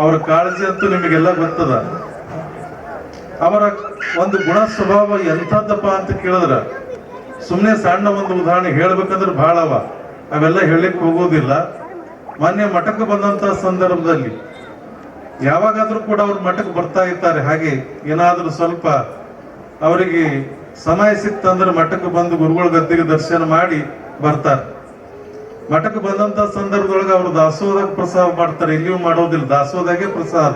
ಅವರ ಕಾಳಜಿ ಅಂತೂ ನಿಮಗೆಲ್ಲ ಗೊತ್ತದ. ಅವರ ಒಂದು ಗುಣ ಸ್ವಭಾವ ಎಂಥದ್ದಪ್ಪ ಅಂತ ಕೇಳಿದ್ರ, ಸುಮ್ಮನೆ ಸಣ್ಣ ಒಂದು ಉದಾಹರಣೆ ಹೇಳ್ಬೇಕಂದ್ರೆ ಬಹಳ ಅವೆಲ್ಲ ಹೇಳಲಿಕ್ಕೆ ಹೋಗೋದಿಲ್ಲ. ಮೊನ್ನೆ ಮಠಕ್ಕೆ ಬಂದಂತ ಸಂದರ್ಭದಲ್ಲಿ ಯಾವಾಗಾದ್ರೂ ಕೂಡ ಅವ್ರ ಮಠಕ್ಕೆ ಬರ್ತಾ ಇರ್ತಾರೆ. ಹಾಗೆ ಏನಾದ್ರೂ ಸ್ವಲ್ಪ ಅವರಿಗೆ ಸಮಯ ಸಿಕ್ತಂದ್ರೆ ಮಠಕ್ಕೆ ಬಂದು ಗುರುಗಳ ಗದ್ದಿಗೆ ದರ್ಶನ ಮಾಡಿ ಬರ್ತಾರೆ. ಮಠಕ್ಕೆ ಬಂದಂತ ಸಂದರ್ಭದೊಳಗೆ ಅವರು ದಾಸೋಹದಾಗ ಪ್ರಸಾದ ಮಾಡ್ತಾರೆ, ಇಲ್ಲಿಯೂ ಮಾಡೋದಿಲ್ಲ, ದಾಸೋಹದಾಗೆ ಪ್ರಸಾದ.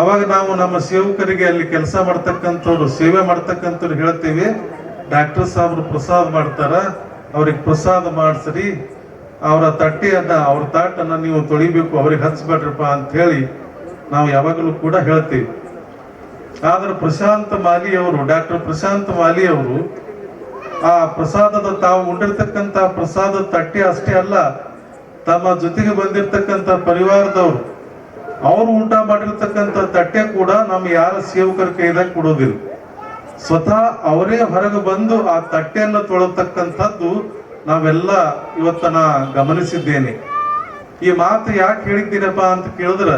ಅವಾಗ ನಾವು ನಮ್ಮ ಸೇವಕರಿಗೆ ಅಲ್ಲಿ ಕೆಲಸ ಮಾಡ್ತಕ್ಕಂಥವ್ರು, ಸೇವೆ ಮಾಡ್ತಕ್ಕಂಥವ್ರು ಹೇಳ್ತೀವಿ, ಡಾಕ್ಟರ್ ಸಾಹೇಬ್ರು ಪ್ರಸಾದ ಮಾಡ್ತಾರ, ಅವ್ರಿಗೆ ಪ್ರಸಾದ ಮಾಡಿಸ್ರಿ, ಅವರ ತಟ್ಟೆಯನ್ನ ಅವ್ರ ತಾಟನ್ನ ನೀವು ತೊಳಿಬೇಕು, ಅವ್ರಿಗೆ ಹಚ್ಬೇಡ್ರಪ್ಪ ಅಂತ ಹೇಳಿ ನಾವು ಯಾವಾಗಲೂ ಕೂಡ ಹೇಳ್ತೀವಿ. ಆದ್ರೆ ಪ್ರಶಾಂತ್ ಮಾಲಿ ಅವರು, ಡಾಕ್ಟರ್ ಪ್ರಶಾಂತ್ ಮಾಲಿ ಅವರು ಆ ಪ್ರಸಾದದ ತಾವು ಉಂಡಿರ್ತಕ್ಕಂಥ ಪ್ರಸಾದ ತಟ್ಟೆ ಅಷ್ಟೇ ಅಲ್ಲ, ತಮ್ಮ ಜೊತೆಗೆ ಬಂದಿರತಕ್ಕಂಥ ಪರಿವಾರದವರು ಅವರು ಊಟ ಮಾಡಿರ್ತಕ್ಕಂಥ ತಟ್ಟೆ ಕೂಡ ನಮ್ಮ ಯಾರ ಸೇವಕರ ಕೈದಾಗ ಕೊಡೋದಿಲ್ಲ. ಸ್ವತಃ ಅವರೇ ಹೊರಗೆ ಬಂದು ಆ ತಟ್ಟೆಯನ್ನು ತೊಳತಕ್ಕಂಥದ್ದು ನಾವೆಲ್ಲ ಇವತ್ತನ ಗಮನಿಸಿದ್ದೇನೆ. ಈ ಮಾತು ಯಾಕೆ ಹೇಳಿದ್ದೀನಪ್ಪ ಅಂತ ಕೇಳಿದ್ರ,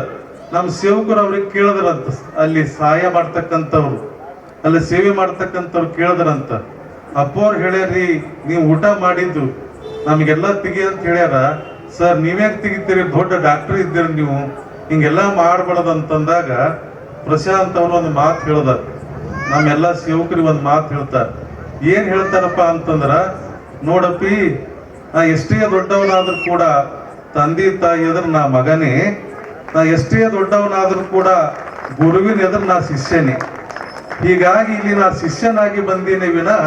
ನಮ್ಮ ಸೇವಕರು ಅವ್ರಿಗೆ ಕೇಳಿದ್ರಂತ, ಅಲ್ಲಿ ಸಹಾಯ ಮಾಡ್ತಕ್ಕಂಥವ್ರು, ಅಲ್ಲಿ ಸೇವೆ ಮಾಡ್ತಕ್ಕಂಥವ್ರು ಕೇಳಿದ್ರಂತ, ಅಪ್ಪವ್ರು ಹೇಳ್ಯಾರ್ರಿ ನೀವು ಊಟ ಮಾಡಿದ್ದು ನಮಗೆಲ್ಲ ತೆಗಿ ಅಂತ ಹೇಳ್ಯಾರ. ಸರ್ ನೀವ್ಯಾಕೆ ತೆಗಿತೀರಿ, ದೊಡ್ಡ ಡಾಕ್ಟರ್ ಇದ್ದೀರಿ ನೀವು, ಹಿಂಗೆಲ್ಲ ಮಾಡಬಾರ್ದಂತಂದಾಗ ಪ್ರಶಾಂತ್ ಅವರು ಒಂದು ಮಾತು ಹೇಳ್ದ, ನಮ್ಮೆಲ್ಲ ಸೇವಕರಿಗೆ ಒಂದು ಮಾತು ಹೇಳ್ತಾರೆ. ಏನ್ ಹೇಳ್ತಾರಪ್ಪ ಅಂತಂದ್ರ, ನೋಡಪ್ಪಿ ನಾ ಎಷ್ಟೇ ದೊಡ್ಡವನಾದ್ರೂ ಕೂಡ ತಂದೆ ತಾಯಿ ಎದುರು ನಾ ಮಗನೇ, ನಾ ಎಷ್ಟೇ ದೊಡ್ಡವನಾದ್ರೂ ಕೂಡ ಗುರುವಿನ ಎದುರು ನಾ ಶಿಷ್ಯನೇ. ಹೀಗಾಗಿ ಇಲ್ಲಿ ನಾ ಶಿಷ್ಯನಾಗಿ ಬಂದೀನಿ ವಿನಃ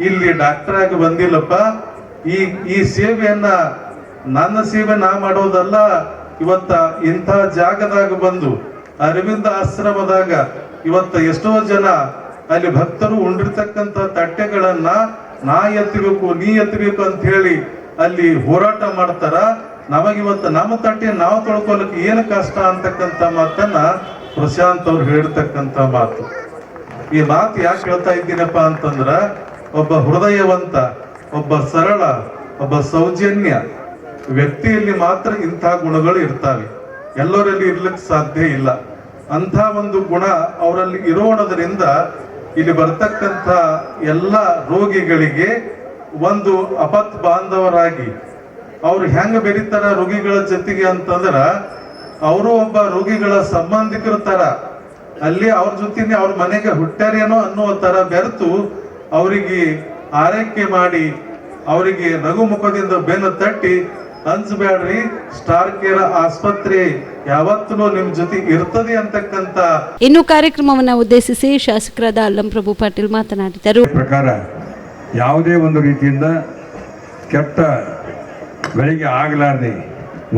ಇಲ್ಲಿ ಡಾಕ್ಟರ್ ಆಗಿ ಬಂದಿಲ್ಲಪ್ಪ. ಈ ಸೇವೆಯನ್ನ ನನ್ನ ಸೇವೆ ನಾ ಮಾಡೋದಲ್ಲ, ಇವತ್ತ ಇಂಥ ಜಾಗದಾಗ ಬಂದು ಅರವಿಂದ ಆಶ್ರಮದಾಗ ಇವತ್ತ ಎಷ್ಟೋ ಜನ ಅಲ್ಲಿ ಭಕ್ತರು ಉಂಡಿರ್ತಕ್ಕಂಥ ತಟ್ಟೆಗಳನ್ನ ನಾ ಎತ್ತಬೇಕು, ನೀ ಎತ್ತಬೇಕು ಅಂತ ಹೇಳಿ ಅಲ್ಲಿ ಹೋರಾಟ ಮಾಡ್ತಾರ. ನಮಗಿವತ್ತು ನಮ್ಮ ತಟ್ಟೆ ನಾವು ತೊಳ್ಕೊಳಕ್ಕೆ ಏನು ಕಷ್ಟ ಅಂತಕ್ಕಂಥ ಮಾತನ್ನ ಪ್ರಶಾಂತ್ ಅವ್ರು ಹೇಳಿರ್ತಕ್ಕಂಥ ಮಾತು. ಈ ಮಾತು ಯಾಕೆ ಹೇಳ್ತಾ ಇದ್ದೀನಪ್ಪ ಅಂತಂದ್ರ, ಒಬ್ಬ ಹೃದಯವಂತ, ಒಬ್ಬ ಸರಳ, ಒಬ್ಬ ಸೌಜನ್ಯ ವ್ಯಕ್ತಿಯಲ್ಲಿ ಮಾತ್ರ ಇಂಥ ಗುಣಗಳು ಇರ್ತಾವೆ, ಎಲ್ಲರಲ್ಲಿ ಇರ್ಲಿಕ್ಕೆ ಸಾಧ್ಯ ಇಲ್ಲ. ಅಂಥ ಒಂದು ಗುಣ ಅವರಲ್ಲಿ ಇರೋಣದ್ರಿಂದ ಇಲ್ಲಿ ಬರ್ತಕ್ಕಂಥ ಎಲ್ಲ ರೋಗಿಗಳಿಗೆ ಒಂದು ಅಪತ್ ಬಾಂಧವರಾಗಿ ಅವ್ರು ಹೆಂಗ ಬೆರೀತಾರ ರೋಗಿಗಳ ಜೊತೆಗೆ ಅಂತಂದ್ರ, ಅವರು ಒಬ್ಬ ರೋಗಿಗಳ ಸಂಬಂಧಿಕರ ತರ, ಅಲ್ಲಿ ಅವ್ರ ಜೊತೆನೆ ಅವ್ರ ಮನೆಗೆ ಹುಟ್ಟಾರೇನೋ ಅನ್ನುವ ತರ ಬೆರೆತು ಅವರಿಗೆ ಆರೈಕೆ ಮಾಡಿ ಅವರಿಗೆ ನಗು ಮುಖದಿಂದ ಬೆನ್ನು ತಟ್ಟಿ, ಅನ್ಸ್ಬೇಡ್ರಿ, ಸ್ಟಾರ್ ಕೇರ್ ಆಸ್ಪತ್ರೆ ಯಾವತ್ತೂ ನಿಮ್ ಜೊತೆ ಇರ್ತದೆ ಅಂತಕ್ಕಂತ. ಇನ್ನು ಕಾರ್ಯಕ್ರಮವನ್ನು ಉದ್ದೇಶಿಸಿ ಶಾಸಕರಾದ ಅಲ್ಲಂಪ್ರಭು ಪಾಟೀಲ್ ಮಾತನಾಡಿದರು. ಪ್ರಕಾರ ಯಾವುದೇ ಒಂದು ರೀತಿಯಿಂದ ಕೆಟ್ಟ ಬೆಳಿಗ್ಗೆ ಆಗಲಾರದೆ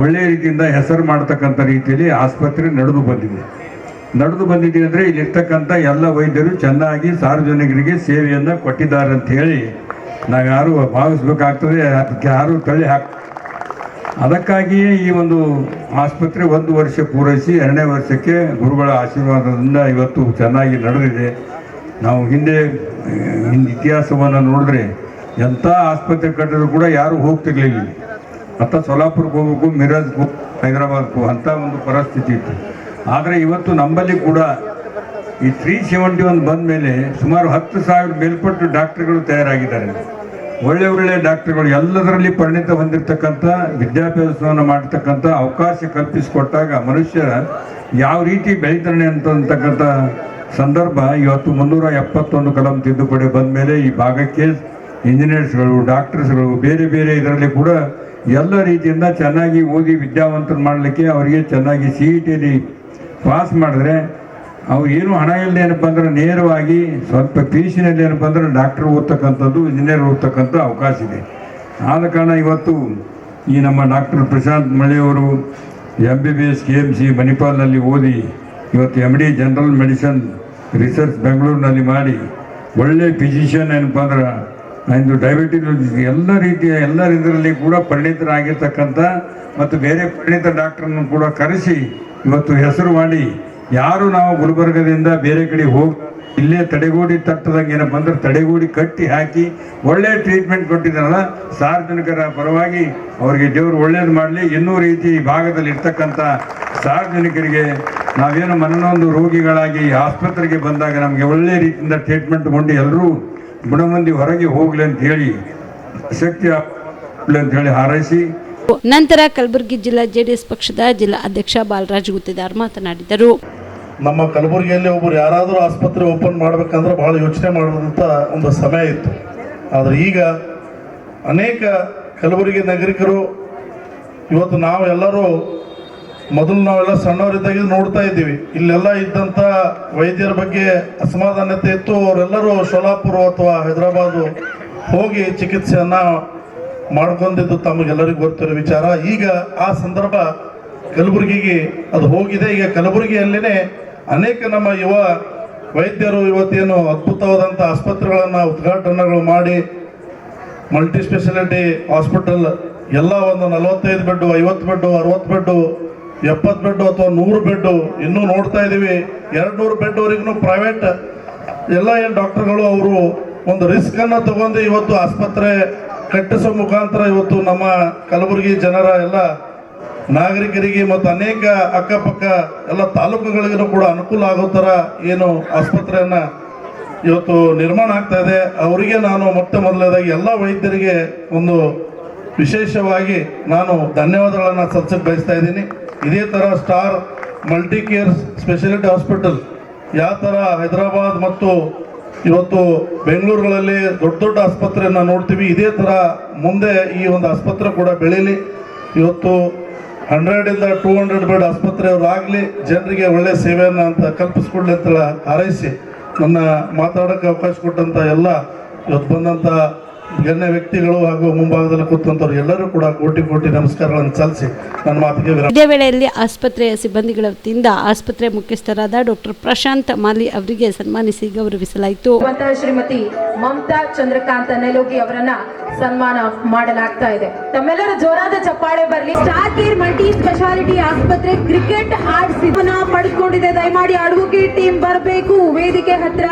ಒಳ್ಳೆಯ ರೀತಿಯಿಂದ ಹೆಸರು ಮಾಡ್ತಕ್ಕಂಥ ರೀತಿಯಲ್ಲಿ ಆಸ್ಪತ್ರೆ ನಡೆದು ಬಂದಿದೆ ಅಂದರೆ ಇಲ್ಲಿರ್ತಕ್ಕಂಥ ಎಲ್ಲ ವೈದ್ಯರು ಚೆನ್ನಾಗಿ ಸಾರ್ವಜನಿಕರಿಗೆ ಸೇವೆಯನ್ನು ಕೊಟ್ಟಿದ್ದಾರೆ ಅಂತ ಹೇಳಿ ನಾವು ಯಾರು ಭಾವಿಸ್ಬೇಕಾಗ್ತದೆ, ಅದಕ್ಕೆ ಯಾರು ತಳ್ಳಿ ಅದಕ್ಕಾಗಿಯೇ ಈ ಒಂದು ಆಸ್ಪತ್ರೆ 1 ವರ್ಷ ಪೂರೈಸಿ 2ನೇ ವರ್ಷಕ್ಕೆ ಗುರುಗಳ ಆಶೀರ್ವಾದದಿಂದ ಇವತ್ತು ಚೆನ್ನಾಗಿ ನಡೆದಿದೆ. ನಾವು ಹಿಂದೆ ಇತಿಹಾಸವನ್ನು ನೋಡಿದ್ರೆ ಎಂಥ ಆಸ್ಪತ್ರೆ ಕಟ್ಟಿದ್ರು ಕೂಡ ಯಾರು ಹೋಗ್ತಿರ್ಲಿಲ್ಲ. ಮತ್ತು ಸೋಲಾಪುರಕ್ಕೆ ಹೋಗ್ಬೇಕು, ಮಿರಾಜ್ಗೆ, ಹೈದರಾಬಾದ್ಗೂ ಅಂಥ ಒಂದು ಪರಿಸ್ಥಿತಿ ಇತ್ತು. ಆದರೆ ಇವತ್ತು ನಮ್ಮಲ್ಲಿ ಕೂಡ ಈ 371 ಬಂದ ಮೇಲೆ ಸುಮಾರು 10,000 ಮೇಲ್ಪಟ್ಟು ಡಾಕ್ಟರ್ಗಳು ತಯಾರಾಗಿದ್ದಾರೆ. ಒಳ್ಳೆ ಡಾಕ್ಟರ್ಗಳು ಎಲ್ಲದರಲ್ಲಿ ಪರಿಣಿತ ಹೊಂದಿರತಕ್ಕಂಥ ವಿದ್ಯಾಭ್ಯಾಸವನ್ನು ಮಾಡತಕ್ಕಂಥ ಅವಕಾಶ ಕಲ್ಪಿಸಿಕೊಟ್ಟಾಗ ಮನುಷ್ಯ ಯಾವ ರೀತಿ ಬೆಳೀತಾನೆ ಅಂತಕ್ಕಂಥ ಸಂದರ್ಭ ಇವತ್ತು 371 ಕಲಂ ತಿದ್ದುಪಡಿ ಬಂದ ಮೇಲೆ ಈ ಭಾಗಕ್ಕೆ ಇಂಜಿನಿಯರ್ಸ್ಗಳು, ಡಾಕ್ಟರ್ಸ್ಗಳು, ಬೇರೆ ಇದರಲ್ಲಿ ಕೂಡ ಎಲ್ಲ ರೀತಿಯಿಂದ ಚೆನ್ನಾಗಿ ಓದಿ ವಿದ್ಯಾವಂತರು ಮಾಡಲಿಕ್ಕೆ ಅವರಿಗೆ ಚೆನ್ನಾಗಿ CET ಪಾಸ್ ಮಾಡಿದ್ರೆ ಅವ್ರು ಏನು ಹಣ ಇಲ್ಲದೆ ಏನಪ್ಪ ಅಂದ್ರೆ ನೇರವಾಗಿ ಸ್ವಲ್ಪ ಫೀಸಿನಲ್ಲಿ ಏನಪ್ಪ ಅಂದ್ರೆ ಡಾಕ್ಟರ್ ಓದ್ತಕ್ಕಂಥದ್ದು, ಇಂಜಿನಿಯರ್ ಓದ್ತಕ್ಕಂಥ ಅವಕಾಶ ಇದೆ. ಆದ ಕಾರಣ ಇವತ್ತು ಈ ನಮ್ಮ ಡಾಕ್ಟರ್ ಪ್ರಶಾಂತ್ ಮಳೆಯವರು MBBS KMC ಮಣಿಪಾಲ್ನಲ್ಲಿ ಓದಿ ಇವತ್ತು MD ಜನರಲ್ ಮೆಡಿಸಿನ್ ರಿಸರ್ಚ್ ಬೆಂಗಳೂರಿನಲ್ಲಿ ಮಾಡಿ ಒಳ್ಳೆ ಫಿಸಿಷಿಯನ್ ಏನಪ್ಪ ಅಂದ್ರೆ ಇಂದು ಡಯಾಬಿಟಿಸ್ ಎಲ್ಲ ಇದರಲ್ಲಿ ಕೂಡ ಪರಿಣಿತರಾಗಿರ್ತಕ್ಕಂಥ ಮತ್ತು ಬೇರೆ ಪರಿಣಿತ ಡಾಕ್ಟರನ್ನು ಕೂಡ ಕರೆಸಿ ಇವತ್ತು ಹೆಸರು ಮಾಡಿ, ಯಾರು ನಾವು ಗುಲ್ಬರ್ಗದಿಂದ ಬೇರೆ ಕಡೆ ಹೋಗಿ ಇಲ್ಲೇ ತಡೆಗೋಡಿ ತಟ್ಟದಂಗೆ ಏನಪ್ಪ ಅಂದ್ರೆ ತಡೆಗೋಡಿ ಕಟ್ಟಿ ಹಾಕಿ ಒಳ್ಳೆ ಟ್ರೀಟ್ಮೆಂಟ್ ಕೊಟ್ಟಿದ್ದಾರಲ್ಲ, ಸಾರ್ವಜನಿಕರ ಪರವಾಗಿ ಅವರಿಗೆ ದೇವರು ಒಳ್ಳೇದು ಮಾಡಲಿ. ಇನ್ನೂ ರೀತಿ ಭಾಗದಲ್ಲಿ ಇರ್ತಕ್ಕಂಥ ಸಾರ್ವಜನಿಕರಿಗೆ ನಾವೇನು ಮನನೊಂದು ರೋಗಿಗಳಾಗಿ ಆಸ್ಪತ್ರೆಗೆ ಬಂದಾಗ ನಮಗೆ ಒಳ್ಳೆ ರೀತಿಯಿಂದ ಟ್ರೀಟ್ಮೆಂಟ್ ಕೊಂಡು ಎಲ್ಲರೂ ಗುಣಮಂದಿ ಹೊರಗೆ ಹೋಗ್ಲಿ ಅಂತ ಹೇಳಿ ಶಕ್ತಿ ಅಂತ ಹೇಳಿ ಹಾರೈಸಿ ನಂತರ ಕಲಬುರಗಿ ಜಿಲ್ಲಾ JDS ಪಕ್ಷದ ಜಿಲ್ಲಾ ಅಧ್ಯಕ್ಷ ಬಾಲರಾಜ್ ಗುತ್ತಿದಾರ್ ಮಾತನಾಡಿದರು. ನಮ್ಮ ಕಲಬುರಗಿಯಲ್ಲಿ ಒಬ್ಬರು ಯಾರಾದರೂ ಆಸ್ಪತ್ರೆ ಓಪನ್ ಮಾಡಬೇಕಂದ್ರೆ ಭಾಳ ಯೋಚನೆ ಮಾಡುವಂಥ ಒಂದು ಸಮಯ ಇತ್ತು. ಆದರೆ ಈಗ ಅನೇಕ ಕಲಬುರಗಿ ನಾಗರಿಕರು ಇವತ್ತು ನಾವೆಲ್ಲರೂ ಮೊದಲು ನಾವೆಲ್ಲ ಸಣ್ಣವರಿದ್ದಾಗ ನೋಡ್ತಾ ಇದ್ದೀವಿ, ಇಲ್ಲೆಲ್ಲ ಇದ್ದಂಥ ವೈದ್ಯರ ಬಗ್ಗೆ ಅಸಮಾಧಾನತೆ ಇತ್ತು. ಅವರೆಲ್ಲರೂ ಸೋಲಾಪುರ ಅಥವಾ ಹೈದರಾಬಾದು ಹೋಗಿ ಚಿಕಿತ್ಸೆಯನ್ನು ಮಾಡ್ಕೊಂಡಿದ್ದು ತಮಗೆಲ್ಲರಿಗೂ ಗೊತ್ತಿರೋ ವಿಚಾರ. ಈಗ ಆ ಸಂದರ್ಭ ಕಲಬುರಗಿಗೆ ಅದು ಹೋಗಿದೆ. ಈಗ ಕಲಬುರಗಿಯಲ್ಲೇ ಅನೇಕ ನಮ್ಮ ಯುವ ವೈದ್ಯರು ಇವತ್ತೇನು ಅದ್ಭುತವಾದಂಥ ಆಸ್ಪತ್ರೆಗಳನ್ನು ಉದ್ಘಾಟನೆಗಳು ಮಾಡಿ ಮಲ್ಟಿ ಸ್ಪೆಷಾಲಿಟಿ ಹಾಸ್ಪಿಟಲ್ ಎಲ್ಲ ಒಂದು 45 ಬೆಡ್ಡು, 50 ಬೆಡ್ಡು, 60 ಬೆಡ್ಡು, 70 ಬೆಡ್ಡು ಅಥವಾ 100 ಬೆಡ್ಡು ಇನ್ನೂ ನೋಡ್ತಾ ಇದ್ದೀವಿ. 200 ಬೆಡ್ವರೆಗೂ ಪ್ರೈವೇಟ್ ಎಲ್ಲ ಏನು ಡಾಕ್ಟರ್ಗಳು ಅವರು ಒಂದು ರಿಸ್ಕನ್ನು ತಗೊಂಡು ಇವತ್ತು ಆಸ್ಪತ್ರೆ ಕಟ್ಟಿಸೋ ಮುಖಾಂತರ ಇವತ್ತು ನಮ್ಮ ಕಲಬುರಗಿ ಜನರ ಎಲ್ಲ ನಾಗರಿಕರಿಗೆ ಮತ್ತು ಅನೇಕ ಅಕ್ಕಪಕ್ಕ ಎಲ್ಲ ತಾಲೂಕುಗಳಿಗೂ ಕೂಡ ಅನುಕೂಲ ಆಗೋ ಥರ ಏನು ಆಸ್ಪತ್ರೆಯನ್ನು ಇವತ್ತು ನಿರ್ಮಾಣ ಆಗ್ತಾ ಇದೆ. ಅವರಿಗೆ ನಾನು ಮೊದಲನೇದಾಗಿ ಎಲ್ಲ ವೈದ್ಯರಿಗೆ ಒಂದು ವಿಶೇಷವಾಗಿ ನಾನು ಧನ್ಯವಾದಗಳನ್ನು ಸಲ್ಲಿಸಕ್ಕೆ ಬಯಸ್ತಾ ಇದ್ದೀನಿ. ಇದೇ ಥರ star multi care speciality hospital ಯಾವ ಥರ ಹೈದರಾಬಾದ್ ಮತ್ತು ಇವತ್ತು ಬೆಂಗಳೂರುಗಳಲ್ಲಿ ದೊಡ್ಡ ದೊಡ್ಡ ಆಸ್ಪತ್ರೆಯನ್ನು ನೋಡ್ತೀವಿ, ಇದೇ ಥರ ಮುಂದೆ ಈ ಒಂದು ಆಸ್ಪತ್ರೆ ಕೂಡ ಬೆಳೀಲಿ. ಇವತ್ತು 100 ಇಂದ 200 ಬೆಡ್ ಆಸ್ಪತ್ರೆಯವರಾಗಲಿ, ಜನರಿಗೆ ಒಳ್ಳೆಯ ಸೇವೆಯನ್ನು ಅಂತ ಕಲ್ಪಿಸ್ಕೊಡ್ಲಿ ಅಂತ ಹಾರೈಸಿ ನನ್ನ ಮಾತಾಡೋಕ್ಕೆ ಅವಕಾಶ ಕೊಟ್ಟಂಥ ಎಲ್ಲ ಇವತ್ತು ಬಂದಂಥ ಗಣ್ಯ ವ್ಯಕ್ತಿಗಳು ಹಾಗೂ ಮುಂಭಾಗದಲ್ಲಿ ಕೂತಂಥವ್ರು ಎಲ್ಲರೂ ಕೂಡ ಕೋಟಿ ಕೋಟಿ ನಮಸ್ಕಾರಗಳನ್ನು ಸಲ್ಲಿಸಿ ನನ್ನ ಮಾತಿಗೆ ವಿರಾಮ. ಇದೇ ವೇಳೆಯಲ್ಲಿ ಆಸ್ಪತ್ರೆಯ ಸಿಬ್ಬಂದಿಗಳ ವತಿಯಿಂದ ಆಸ್ಪತ್ರೆ ಮುಖ್ಯಸ್ಥರಾದ ಡಾಕ್ಟರ್ ಪ್ರಶಾಂತ್ ಮಾಲಿ ಅವರಿಗೆ ಸನ್ಮಾನಿಸಿ ಗೌರವಿಸಲಾಯಿತು. ಶ್ರೀಮತಿ ಮಮತಾ ಚಂದ್ರಕಾಂತ್ ನೆಲೋಗಿ ಅವರನ್ನ ಸನ್ಮಾನ ಮಾಡಲಾಗ್ತಾ ಇದೆ. ತಮ್ಮೆಲ್ಲರ ಜೋರಾದ ಚಪ್ಪಾಳೆ ಬರಲಿ. ಸ್ಟಾರ್ ಕೇರ್ ಮಲ್ಟಿ ಸ್ಪೆಷಾಲಿಟಿ ಆಸ್ಪತ್ರೆ ಕ್ರಿಕೆಟ್ ಆರ್ಟ್ಸ್ ಪಡೆದುಕೊಂಡಿದೆ. ದಯಮಾಡಿ ಅಡ್ವೊಕೇಟ್ ಟೀಮ್ ಬರಬೇಕು ವೇದಿಕೆ ಹತ್ರ.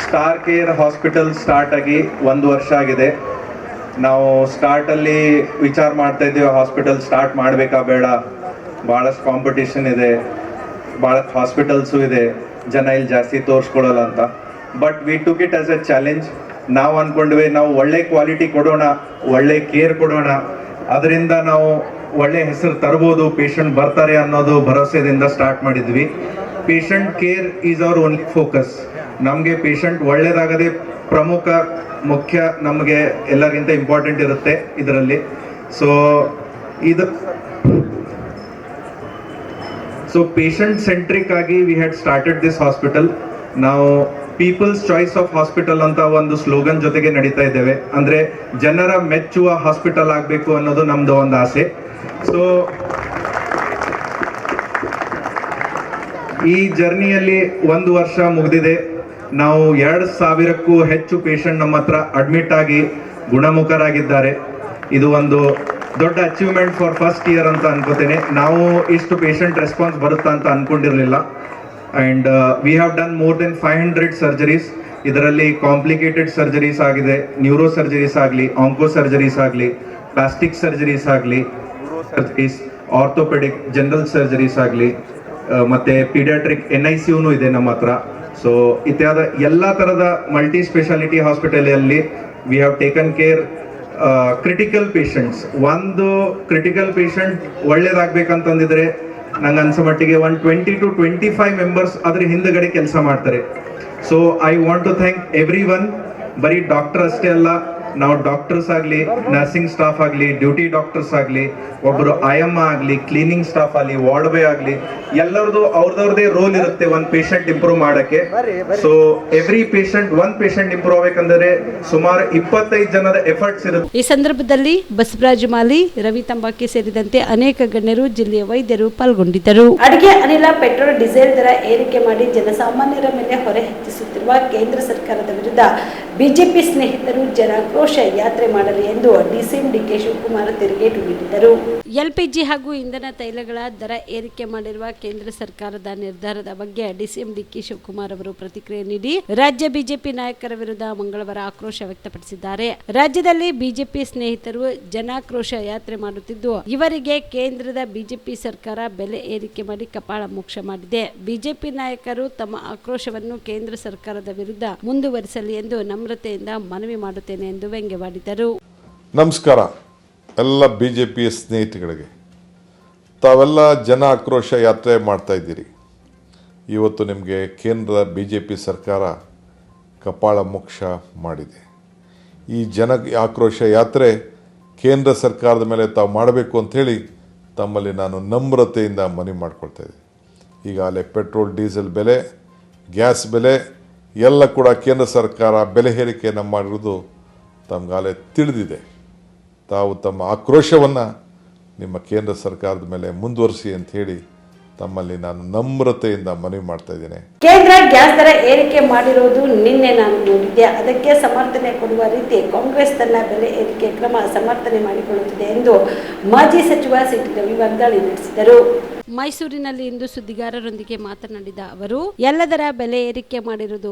ಸ್ಟಾರ್ ಕೇರ್ ಹಾಸ್ಪಿಟಲ್ ಸ್ಟಾರ್ಟ್ ಆಗಿ 1 ವರ್ಷ ಆಗಿದೆ. ನಾವು ಸ್ಟಾರ್ಟಲ್ಲಿ ವಿಚಾರ ಮಾಡ್ತಾ ಇದ್ದೀವಿ ಹಾಸ್ಪಿಟಲ್ ಸ್ಟಾರ್ಟ್ ಮಾಡಬೇಕಾ ಬೇಡ, ಭಾಳಷ್ಟು ಕಾಂಪಿಟೇಷನ್ ಇದೆ, ಭಾಳ ಹಾಸ್ಪಿಟಲ್ಸು ಇದೆ, ಜನ ಇಲ್ಲಿ ಜಾಸ್ತಿ ತೋರಿಸ್ಕೊಡಲ್ಲ ಅಂತ. But we took it as A challenge. ನಾವು ಅಂದ್ಕೊಂಡ್ವಿ ನಾವು ಒಳ್ಳೆ ಕ್ವಾಲಿಟಿ ಕೊಡೋಣ, ಒಳ್ಳೆ ಕೇರ್ ಕೊಡೋಣ, ಅದರಿಂದ ನಾವು ಒಳ್ಳೆ ಹೆಸರು ತರ್ಬೋದು, ಪೇಷಂಟ್ ಬರ್ತಾರೆ ಅನ್ನೋದು ಭರವಸೆದಿಂದ ಸ್ಟಾರ್ಟ್ ಮಾಡಿದ್ವಿ. Patient care is our only focus. ನಮಗೆ ಪೇಷಂಟ್ ಒಳ್ಳೇದಾಗದೆ ಮುಖ್ಯ ನಮಗೆ ಎಲ್ಲರಿಗಿಂತ ಇಂಪಾರ್ಟೆಂಟ್ ಇರುತ್ತೆ ಇದರಲ್ಲಿ. ಸೊ ಪೇಷಂಟ್ ಸೆಂಟ್ರಿಕ್ ಆಗಿ we had started this hospital. ನಾವು ಪೀಪಲ್ಸ್ ಚಾಯ್ಸ್ ಆಫ್ ಹಾಸ್ಪಿಟಲ್ ಅಂತ ಒಂದು ಸ್ಲೋಗನ್ ಜೊತೆಗೆ ನಡೀತಾ ಇದ್ದೇವೆ. ಅಂದರೆ ಜನರ ಮೆಚ್ಚುವ ಹಾಸ್ಪಿಟಲ್ ಆಗಬೇಕು ಅನ್ನೋದು ನಮ್ಮದು ಒಂದು ಆಸೆ. ಸೊ ಈ ಜರ್ನಿಯಲ್ಲಿ 1 ವರ್ಷ ಮುಗಿದಿದೆ. ನಾವು 2,000ಕ್ಕೂ ಹೆಚ್ಚು ಪೇಷಂಟ್ ನಮ್ಮ ಹತ್ರ ಅಡ್ಮಿಟ್ ಆಗಿ ಗುಣಮುಖರಾಗಿದ್ದಾರೆ. ಇದು ಒಂದು ದೊಡ್ಡ ಅಚೀವ್ಮೆಂಟ್ ಫಾರ್ ಫಸ್ಟ್ ಇಯರ್ ಅಂತ ಅನ್ಕೋತೇನೆ. ನಾವು ಇಷ್ಟು ಪೇಷಂಟ್ ರೆಸ್ಪಾನ್ಸ್ ಬರುತ್ತಾ ಅಂತ ಅನ್ಕೊಂಡಿರಲಿಲ್ಲ. And we have done more than 500 surgeries. ಇದರಲ್ಲಿ ಕಾಂಪ್ಲಿಕೇಟೆಡ್ ಸರ್ಜರೀಸ್ ಆಗಿದೆ, ನ್ಯೂರೋ ಸರ್ಜರೀಸ್ ಆಗಲಿ, ಆಂಕೋ ಸರ್ಜರೀಸ್ ಆಗಲಿ, ಪ್ಲಾಸ್ಟಿಕ್ ಸರ್ಜರೀಸ್ ಆಗಲಿ, ಸರ್ಜರೀಸ್, ಆರ್ಥೋಪೆಡಿಕ್, ಜನರಲ್ ಸರ್ಜರೀಸ್ ಆಗಲಿ, ಮತ್ತು ಪೀಡಿಯಾಟ್ರಿಕ್ NICU ಇದೆ ನಮ್ಮ ಹತ್ರ. ಸೊ ಇತ್ಯಾದ ಎಲ್ಲ ಥರದ ಮಲ್ಟಿ ಸ್ಪೆಷಾಲಿಟಿ ಹಾಸ್ಪಿಟಲಲ್ಲಿ we have taken care critical patients. ಒಂದು ಕ್ರಿಟಿಕಲ್ ಪೇಷಂಟ್ ಒಳ್ಳೇದಾಗಬೇಕಂತಂದಿದ್ರೆ ನಂಗೆ ಅನ್ಸೋ ಮಟ್ಟಿಗೆ 20 to 25 ಮೆಂಬರ್ಸ್ ಅದ್ರ ಹಿಂದಗಡೆ ಕೆಲಸ ಮಾಡ್ತಾರೆ. So I want to thank everyone. ಬರೀ ಡಾಕ್ಟರ್ ಅಷ್ಟೇ ಅಲ್ಲ, ನಾವು ಡಾಕ್ಟರ್ಸ್ ಆಗಲಿ, ನರ್ಸಿಂಗ್ ಸ್ಟಾಫ್ ಆಗಲಿ, ಡ್ಯೂಟಿ ಡಾಕ್ಟರ್ಸ್ ಆಗಲಿ, ಒಬ್ಬರು IM ಆಗಲಿ, ಕ್ಲೀನಿಂಗ್ ಸ್ಟಾಫ್ ಆಗಲಿ, ವಾರ್ಡ್ ಬಾಯ್ ಆಗಲಿ, ಎಲ್ಲರದು ಅವ್ರದ್ದೇ ರೋಲ್ ಇರುತ್ತೆ ಒಂದು ಪೇಷಂಟ್ ಇಂಪ್ರೂವ್ ಮಾಡೋಕ್ಕೆ. ಸೊ ಎವ್ರಿ ಪೇಷಂಟ್, ಒಂದು ಪೇಷಂಟ್ ಇಂಪ್ರೂವ್ ಆಗಬೇಕಂದ್ರೆ ಸುಮಾರು 25 ಜನದ ಎಫರ್ಟ್ಸ್ ಇರುತ್ತೆ. ಈ ಸಂದರ್ಭದಲ್ಲಿ ಬಸವರಾಜ ಮಾಲಿ, ರವಿ ತಂಬಾಕಿ ಸೇರಿದಂತೆ ಅನೇಕ ಗಣ್ಯರು, ಜಿಲ್ಲೆಯ ವೈದ್ಯರು ಪಾಲ್ಗೊಂಡಿದ್ದರು. ಅಡುಗೆ ಅನಿಲ, ಪೆಟ್ರೋಲ್, ಡೀಸೆಲ್ ದರ ಏರಿಕೆ ಮಾಡಿ ಜನಸಾಮಾನ್ಯರ ಮೇಲೆ ಹೊರೆ ಹೆಚ್ಚಿಸುತ್ತಿರುವ ಕೇಂದ್ರ ಸರ್ಕಾರದ ವಿರುದ್ಧ ಬಿಜೆಪಿ ಸ್ನೇಹಿತರು ಜನಾಕ್ರೋಶ ಆಕ್ರೋಶ ಯಾತ್ರೆ ಮಾಡಲಿ ಎಂದು ಡಿಸಿಎಂ ಡಿಕೆ ಶಿವಕುಮಾರ್ ತಿರುಗೇಟು ನೀಡಿದರು. ಎಲ್ಪಿಜಿ ಹಾಗೂ ಇಂಧನ ತೈಲಗಳ ದರ ಏರಿಕೆ ಮಾಡಿರುವ ಕೇಂದ್ರ ಸರ್ಕಾರದ ನಿರ್ಧಾರದ ಬಗ್ಗೆ ಡಿಸಿಎಂ ಡಿಕೆ ಶಿವಕುಮಾರ್ ಅವರು ಪ್ರತಿಕ್ರಿಯೆ ನೀಡಿ ರಾಜ್ಯ ಬಿಜೆಪಿ ನಾಯಕರ ವಿರುದ್ಧ ಮಂಗಳವಾರ ಆಕ್ರೋಶ ವ್ಯಕ್ತಪಡಿಸಿದ್ದಾರೆ. ರಾಜ್ಯದಲ್ಲಿ ಬಿಜೆಪಿ ಸ್ನೇಹಿತರು ಜನಾಕ್ರೋಶ ಯಾತ್ರೆ ಮಾಡುತ್ತಿದ್ದು, ಇವರಿಗೆ ಕೇಂದ್ರದ ಬಿಜೆಪಿ ಸರ್ಕಾರ ಬೆಲೆ ಏರಿಕೆ ಮಾಡಿ ಕಪಾಳ ಮೋಕ್ಷ ಮಾಡಿದೆ. ಬಿಜೆಪಿ ನಾಯಕರು ತಮ್ಮ ಆಕ್ರೋಶವನ್ನು ಕೇಂದ್ರ ಸರ್ಕಾರದ ವಿರುದ್ಧ ಮುಂದುವರಿಸಲಿ ಎಂದು ನಮ್ರತೆಯಿಂದ ಮನವಿ ಮಾಡುತ್ತೇನೆ ಎಂದು ವ್ಯಂಗ್ಯವಾಡಿದರು. ನಮಸ್ಕಾರ ಎಲ್ಲ ಬಿಜೆಪಿ ಸ್ನೇಹಿತಗಳಿಗೆ. ತಾವೆಲ್ಲ ಜನ ಆಕ್ರೋಶ ಯಾತ್ರೆ ಮಾಡ್ತಾ ಇದ್ದೀರಿ. ಇವತ್ತು ನಿಮಗೆ ಕೇಂದ್ರ ಬಿಜೆಪಿ ಸರ್ಕಾರ ಕಪಾಳ ಮೋಕ್ಷ ಮಾಡಿದೆ. ಈ ಜನ ಆಕ್ರೋಶ ಯಾತ್ರೆ ಕೇಂದ್ರ ಸರ್ಕಾರದ ಮೇಲೆ ತಾವು ಮಾಡಬೇಕು ಅಂಥೇಳಿ ತಮ್ಮಲ್ಲಿ ನಾನು ನಮ್ರತೆಯಿಂದ ಮನವಿ ಮಾಡ್ಕೊಳ್ತಾ ಇದ್ದೀನಿ. ಈಗಾಗಲೇ ಪೆಟ್ರೋಲ್ ಡೀಸೆಲ್ ಬೆಲೆ, ಗ್ಯಾಸ್ ಬೆಲೆ ಎಲ್ಲ ಕೂಡ ಕೇಂದ್ರ ಸರ್ಕಾರ ಬೆಲೆ ಏರಿಕೆಯನ್ನು ಮಾಡಿರೋದು ತಮಗಾಗಲೇ ತಿಳಿದಿದೆ. ತಾವು ತಮ್ಮ ಆಕ್ರೋಶವನ್ನು ನಿಮ್ಮ ಕೇಂದ್ರ ಸರ್ಕಾರದ ಮೇಲೆ ಮುಂದುವರಿಸಿ ಅಂತ ಹೇಳಿ ತಮ್ಮಲ್ಲಿ ನಾನು ನಮ್ರತೆಯಿಂದ ಮನವಿ ಮಾಡ್ತಾ ಇದ್ದೇನೆ. ಕೇಂದ್ರ ಗ್ಯಾಸ್ ದರ ಏರಿಕೆ ಮಾಡಿರುವುದು ನಿನ್ನೆ ನಾನು ನೋಡಿದ್ದೆ. ಅದಕ್ಕೆ ಸಮರ್ಥನೆ ಕೊಡುವ ರೀತಿ ಕಾಂಗ್ರೆಸ್ ತನ್ನ ಬೆಲೆ ಏರಿಕೆ ಕ್ರಮ ಸಮರ್ಥನೆ ಮಾಡಿಕೊಳ್ಳುತ್ತಿದೆ ಎಂದು ಮಾಜಿ ಸಚಿವ ಸಿಟಿ ರವಿ ವಾಗ್ದಾಳಿ ನಡೆಸಿದರು. ಮೈಸೂರಿನಲ್ಲಿ ಇಂದು ಸುದ್ದಿಗಾರರೊಂದಿಗೆ ಮಾತನಾಡಿದ ಅವರು, ಎಲ್ಲದರ ಬೆಲೆ ಏರಿಕೆ ಮಾಡಿರುವುದು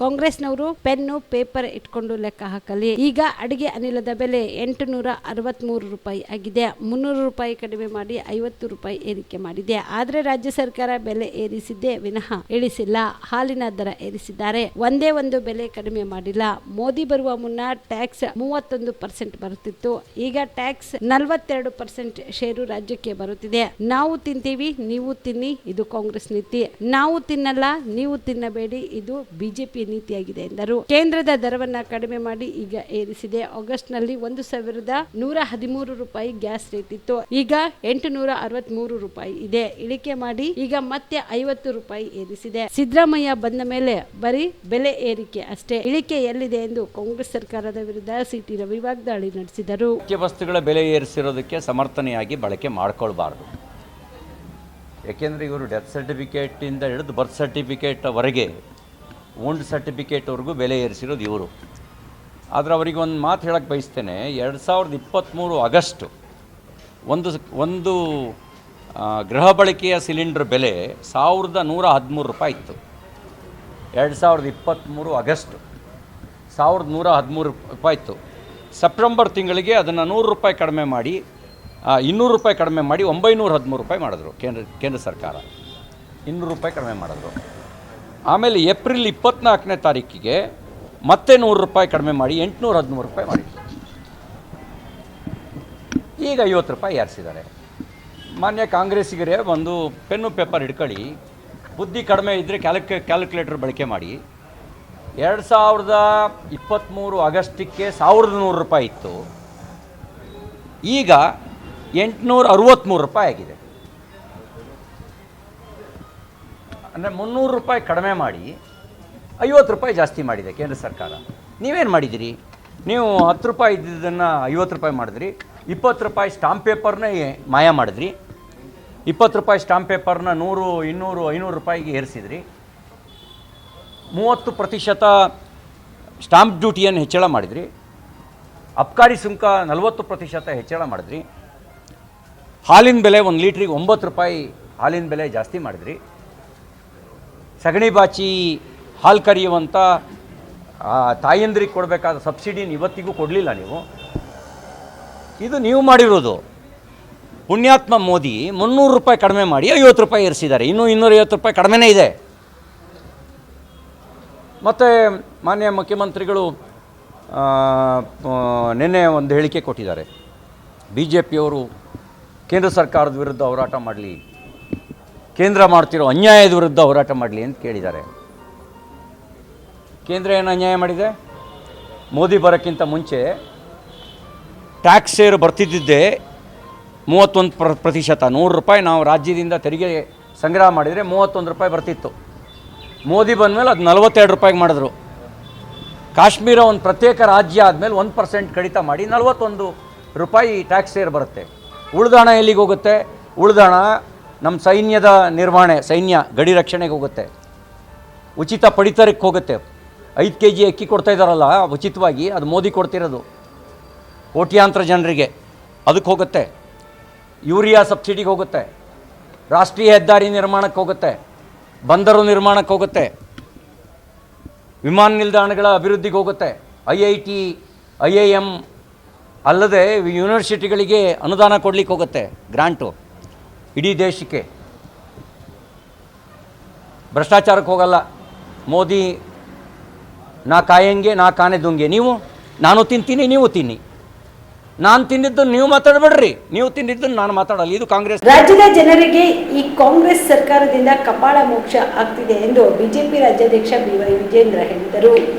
ಕಾಂಗ್ರೆಸ್ನವರು ಪೆನ್ನು ಪೇಪರ್ ಇಟ್ಕೊಂಡು ಲೆಕ್ಕ ಹಾಕಲಿ. ಈಗ ಅಡಿಗೆ ಅನಿಲದ ಬೆಲೆ 863 ರೂಪಾಯಿ ಆಗಿದೆ. 300 ರೂಪಾಯಿ ಕಡಿಮೆ ಮಾಡಿ 50 ರೂಪಾಯಿ ಏರಿಕೆ ಮಾಡಿದೆ. ಆದ್ರೆ ರಾಜ್ಯ ಸರ್ಕಾರ ಬೆಲೆ ಏರಿಸಿದ್ದೇ ವಿನಃ ಇಳಿಸಿಲ್ಲ. ಹಾಲಿನ ದರ ಏರಿಸಿದ್ದಾರೆ, ಒಂದೇ ಒಂದು ಬೆಲೆ ಕಡಿಮೆ ಮಾಡಿಲ್ಲ. ಮೋದಿ ಬರುವ ಮುನ್ನ ಟ್ಯಾಕ್ಸ್ 31% ಬರುತ್ತಿತ್ತು, ಈಗ ಟ್ಯಾಕ್ಸ್ 42% ಷೇರು ರಾಜ್ಯಕ್ಕೆ ಬರುತ್ತಿದೆ. ನಾವು ತಿಂತೀವಿ, ನೀವು ತಿನ್ನಿ, ಇದು ಕಾಂಗ್ರೆಸ್ ನೀತಿ. ನಾವು ತಿನ್ನಲ್ಲ, ನೀವು ತಿನ್ನಬೇಡಿ, ಇದು ಬಿಜೆಪಿ ನೀತಿಯಾಗಿದೆ ಎಂದರು. ಕೇಂದ್ರದ ದರವನ್ನ ಕಡಿಮೆ ಮಾಡಿ ಈಗ ಏರಿಸಿದೆ. ಆಗಸ್ಟ್ ನಲ್ಲಿ 1113 ರೂಪಾಯಿ ಗ್ಯಾಸ್ ರೇಟ್ ಇತ್ತು, ಈಗ 863 ರೂಪಾಯಿ ಇದೆ. ಇಳಿಕೆ ಮಾಡಿ ಈಗ ಮತ್ತೆ 50 ರೂಪಾಯಿ ಏರಿಸಿದೆ. ಸಿದ್ದರಾಮಯ್ಯ ಬಂದ ಮೇಲೆ ಬರೀ ಬೆಲೆ ಏರಿಕೆ ಅಷ್ಟೇ, ಇಳಿಕೆ ಎಲ್ಲಿದೆ ಎಂದು ಕಾಂಗ್ರೆಸ್ ಸರ್ಕಾರದ ವಿರುದ್ಧ ಸಿಟಿ ರವಿ ವಾಗ್ದಾಳಿ ನಡೆಸಿದರು. ವಸ್ತುಗಳ ಬೆಲೆ ಏರಿಸಿರೋದಕ್ಕೆ ಸಮರ್ಥನೆಯಾಗಿ ಬಳಕೆ ಮಾಡ್ಕೊಳ್ಬಾರ್ದು. ಏಕೆಂದರೆ ಇವರು ಡೆತ್ ಸರ್ಟಿಫಿಕೇಟಿಂದ ಹಿಡಿದು ಬರ್ತ್ ಸರ್ಟಿಫಿಕೇಟ್ವರೆಗೆ ಓಲ್ಡ್ ಸರ್ಟಿಫಿಕೇಟ್ವರೆಗೂ ಬೆಲೆ ಏರಿಸಿರೋದು ಇವರು. ಆದರೆ ಅವರಿಗೆ ಒಂದು ಮಾತು ಹೇಳಕ್ಕೆ ಬಯಸ್ತೇನೆ. 2023 ಆಗಸ್ಟ್ ಒಂದು ಗೃಹ ಬಳಕೆಯ ಸಿಲಿಂಡರ್ ಬೆಲೆ 1113 ರೂಪಾಯಿ ಇತ್ತು. 2023 ಆಗಸ್ಟ್ 1113 ರೂಪಾಯಿ ಇತ್ತು. ಸೆಪ್ಟೆಂಬರ್ ತಿಂಗಳಿಗೆ ಅದನ್ನು 100 ರೂಪಾಯಿ ಕಡಿಮೆ ಮಾಡಿ 200 ರೂಪಾಯಿ ಕಡಿಮೆ ಮಾಡಿ 913 ರೂಪಾಯಿ ಮಾಡಿದ್ರು ಕೇಂದ್ರ ಸರ್ಕಾರ. 200 ರೂಪಾಯಿ ಕಡಿಮೆ ಮಾಡಿದ್ರು. ಆಮೇಲೆ ಏಪ್ರಿಲ್ 24ನೇ ತಾರೀಕಿಗೆ ಮತ್ತೆ 100 ರೂಪಾಯಿ ಕಡಿಮೆ ಮಾಡಿ 813 ರೂಪಾಯಿ ಮಾಡಿದ್ರು. ಈಗ 50 ರೂಪಾಯಿ ಏರಿಸಿದ್ದಾರೆ. ಮಾನ್ಯ ಕಾಂಗ್ರೆಸ್ಸಿಗರೇ ಒಂದು ಪೆನ್ನು ಪೇಪರ್ ಹಿಡ್ಕೊಳ್ಳಿ, ಬುದ್ಧಿ ಕಡಿಮೆ ಇದ್ದರೆ ಕ್ಯಾಲ್ಕುಲೇಟರ್ ಬಳಕೆ ಮಾಡಿ. 2023 ಆಗಸ್ಟಿಗೆ 1100 ರೂಪಾಯಿ ಇತ್ತು, ಈಗ 863 ರೂಪಾಯಿ ಆಗಿದೆ. ಅಂದರೆ 300 ರೂಪಾಯಿ ಕಡಿಮೆ ಮಾಡಿ 50 ರೂಪಾಯಿ ಜಾಸ್ತಿ ಮಾಡಿದೆ ಕೇಂದ್ರ ಸರ್ಕಾರ. ನೀವೇನು ಮಾಡಿದಿರಿ? ನೀವು 10 ರೂಪಾಯಿ ಇದ್ದಿದ್ದನ್ನು 50 ರೂಪಾಯಿ ಮಾಡಿದ್ರಿ. 20 ರೂಪಾಯಿ ಸ್ಟಾಂಪ್ ಪೇಪರ್ನ ಮಾಯ ಮಾಡಿದ್ರಿ. 20 ರೂಪಾಯಿ ಸ್ಟಾಂಪ್ ಪೇಪರ್ನ 100, 200, 500 ರೂಪಾಯಿಗೆ ಏರಿಸಿದ್ರಿ. 30% ಸ್ಟಾಂಪ್ ಡ್ಯೂಟಿಯನ್ನು ಹೆಚ್ಚಳ ಮಾಡಿದ್ರಿ. ಅಬ್ಕಾರಿ ಸುಂಕ 40% ಹೆಚ್ಚಳ ಮಾಡಿದ್ರಿ. ಹಾಲಿನ ಬೆಲೆ 1 ಲೀಟ್ರಿಗೆ 9 ರೂಪಾಯಿ ಹಾಲಿನ ಬೆಲೆ ಜಾಸ್ತಿ ಮಾಡಿದ್ರಿ. ಸಗಣಿ ಬಾಚಿ ಹಾಲು ಕರೆಯುವಂಥ ತಾಯಂದ್ರಿಗೆ ಕೊಡಬೇಕಾದ ಸಬ್ಸಿಡಿನ ಇವತ್ತಿಗೂ ಕೊಡಲಿಲ್ಲ ನೀವು. ಇದು ನೀವು ಮಾಡಿರೋದು. ಪುಣ್ಯಾತ್ಮ ಮೋದಿ 300 ರೂಪಾಯಿ ಕಡಿಮೆ ಮಾಡಿ 50 ರೂಪಾಯಿ ಏರಿಸಿದ್ದಾರೆ. ಇನ್ನೂ 250 ರೂಪಾಯಿ ಕಡಿಮೆನೇ ಇದೆ. ಮತ್ತು ಮಾನ್ಯ ಮುಖ್ಯಮಂತ್ರಿಗಳು ನಿನ್ನೆ ಒಂದು ಹೇಳಿಕೆ ಕೊಟ್ಟಿದ್ದಾರೆ. ಬಿ ಜೆ ಪಿಯವರು ಕೇಂದ್ರ ಸರ್ಕಾರದ ವಿರುದ್ಧ ಹೋರಾಟ ಮಾಡಲಿ, ಕೇಂದ್ರ ಮಾಡ್ತಿರೋ ಅನ್ಯಾಯದ ವಿರುದ್ಧ ಹೋರಾಟ ಮಾಡಲಿ ಅಂತ ಕೇಳಿದ್ದಾರೆ. ಕೇಂದ್ರ ಏನು ಅನ್ಯಾಯ ಮಾಡಿದೆ? ಮೋದಿ ಬರೋಕ್ಕಿಂತ ಮುಂಚೆ ಟ್ಯಾಕ್ಸ್ ಶೇರ್ ಬರ್ತಿದ್ದಿದ್ದೇ 31%. 100 ರೂಪಾಯಿ ನಾವು ರಾಜ್ಯದಿಂದ ತೆರಿಗೆ ಸಂಗ್ರಹ ಮಾಡಿದರೆ 31 ರೂಪಾಯಿ ಬರ್ತಿತ್ತು. ಮೋದಿ ಬಂದಮೇಲೆ ಅದು 42 ರೂಪಾಯಿಗೆ ಮಾಡಿದ್ರು. ಕಾಶ್ಮೀರ ಒಂದು ಪ್ರತ್ಯೇಕ ರಾಜ್ಯ ಆದಮೇಲೆ 1% ಕಡಿತ ಮಾಡಿ 41 ರೂಪಾಯಿ ಟ್ಯಾಕ್ಸ್ ಶೇರ್ ಬರುತ್ತೆ. ಉಳಿದ ಹಣ ಎಲ್ಲಿಗೆ ಹೋಗುತ್ತೆ? ಉಳಿದ ಹಣ ನಮ್ಮ ಸೈನ್ಯದ ನಿರ್ವಹಣೆ, ಸೈನ್ಯ ಗಡಿ ರಕ್ಷಣೆಗೆ ಹೋಗುತ್ತೆ, ಉಚಿತ ಪಡಿತರಕ್ಕೆ ಹೋಗುತ್ತೆ, 5 kg ಅಕ್ಕಿ ಕೊಡ್ತಾ ಇದ್ದಾರಲ್ಲ ಉಚಿತವಾಗಿ, ಅದು ಮೋದಿ ಕೊಡ್ತಿರೋದು ಕೋಟ್ಯಾಂತರ ಜನರಿಗೆ. ಅದಕ್ಕೆ ಹೋಗುತ್ತೆ. ಯೂರಿಯಾ ಸಬ್ಸಿಡಿಗೆ ಹೋಗುತ್ತೆ, ರಾಷ್ಟ್ರೀಯ ಹೆದ್ದಾರಿ ನಿರ್ಮಾಣಕ್ಕೆ ಹೋಗುತ್ತೆ, ಬಂದರು ನಿರ್ಮಾಣಕ್ಕೆ ಹೋಗುತ್ತೆ, ವಿಮಾನ ನಿಲ್ದಾಣಗಳ ಅಭಿವೃದ್ಧಿಗೆ ಹೋಗುತ್ತೆ, IIT IIM ಅಲ್ಲದೆ ಯೂನಿವರ್ಸಿಟಿಗಳಿಗೆ ಅನುದಾನ ಕೊಡಲಿಕ್ಕೆ ಹೋಗುತ್ತೆ, ಗ್ರಾಂಟು ಇಡೀ ದೇಶಕ್ಕೆ. ಭ್ರಷ್ಟಾಚಾರಕ್ಕೆ ಹೋಗಲ್ಲ. ಮೋದಿ ನಾ ಕಾಯಂಗೆ ನಾ ಕಾನೆ ದುಂಗೆ. ನೀವು ನಾನು ತಿಂತೀನಿ, ನೀವು ತಿನ್ನಿ. ನಾನು ತಿಂದಿದ್ದನ್ನು ನೀವು ಮಾತಾಡಬೇಡ್ರಿ, ನೀವು ತಿಂದಿದ್ದನ್ನು ನಾನು ಮಾತಾಡಲ್ಲ. ಇದು ಕಾಂಗ್ರೆಸ್. ರಾಜ್ಯದ ಜನರಿಗೆ ಈ ಕಾಂಗ್ರೆಸ್ ಸರ್ಕಾರದಿಂದ ಕಪಾಳ ಮೋಕ್ಷ ಆಗ್ತಿದೆ ಎಂದು ಬಿಜೆಪಿ ರಾಜ್ಯಾಧ್ಯಕ್ಷ BY ವಿಜೇಂದ್ರ ಹೇಳಿದರು.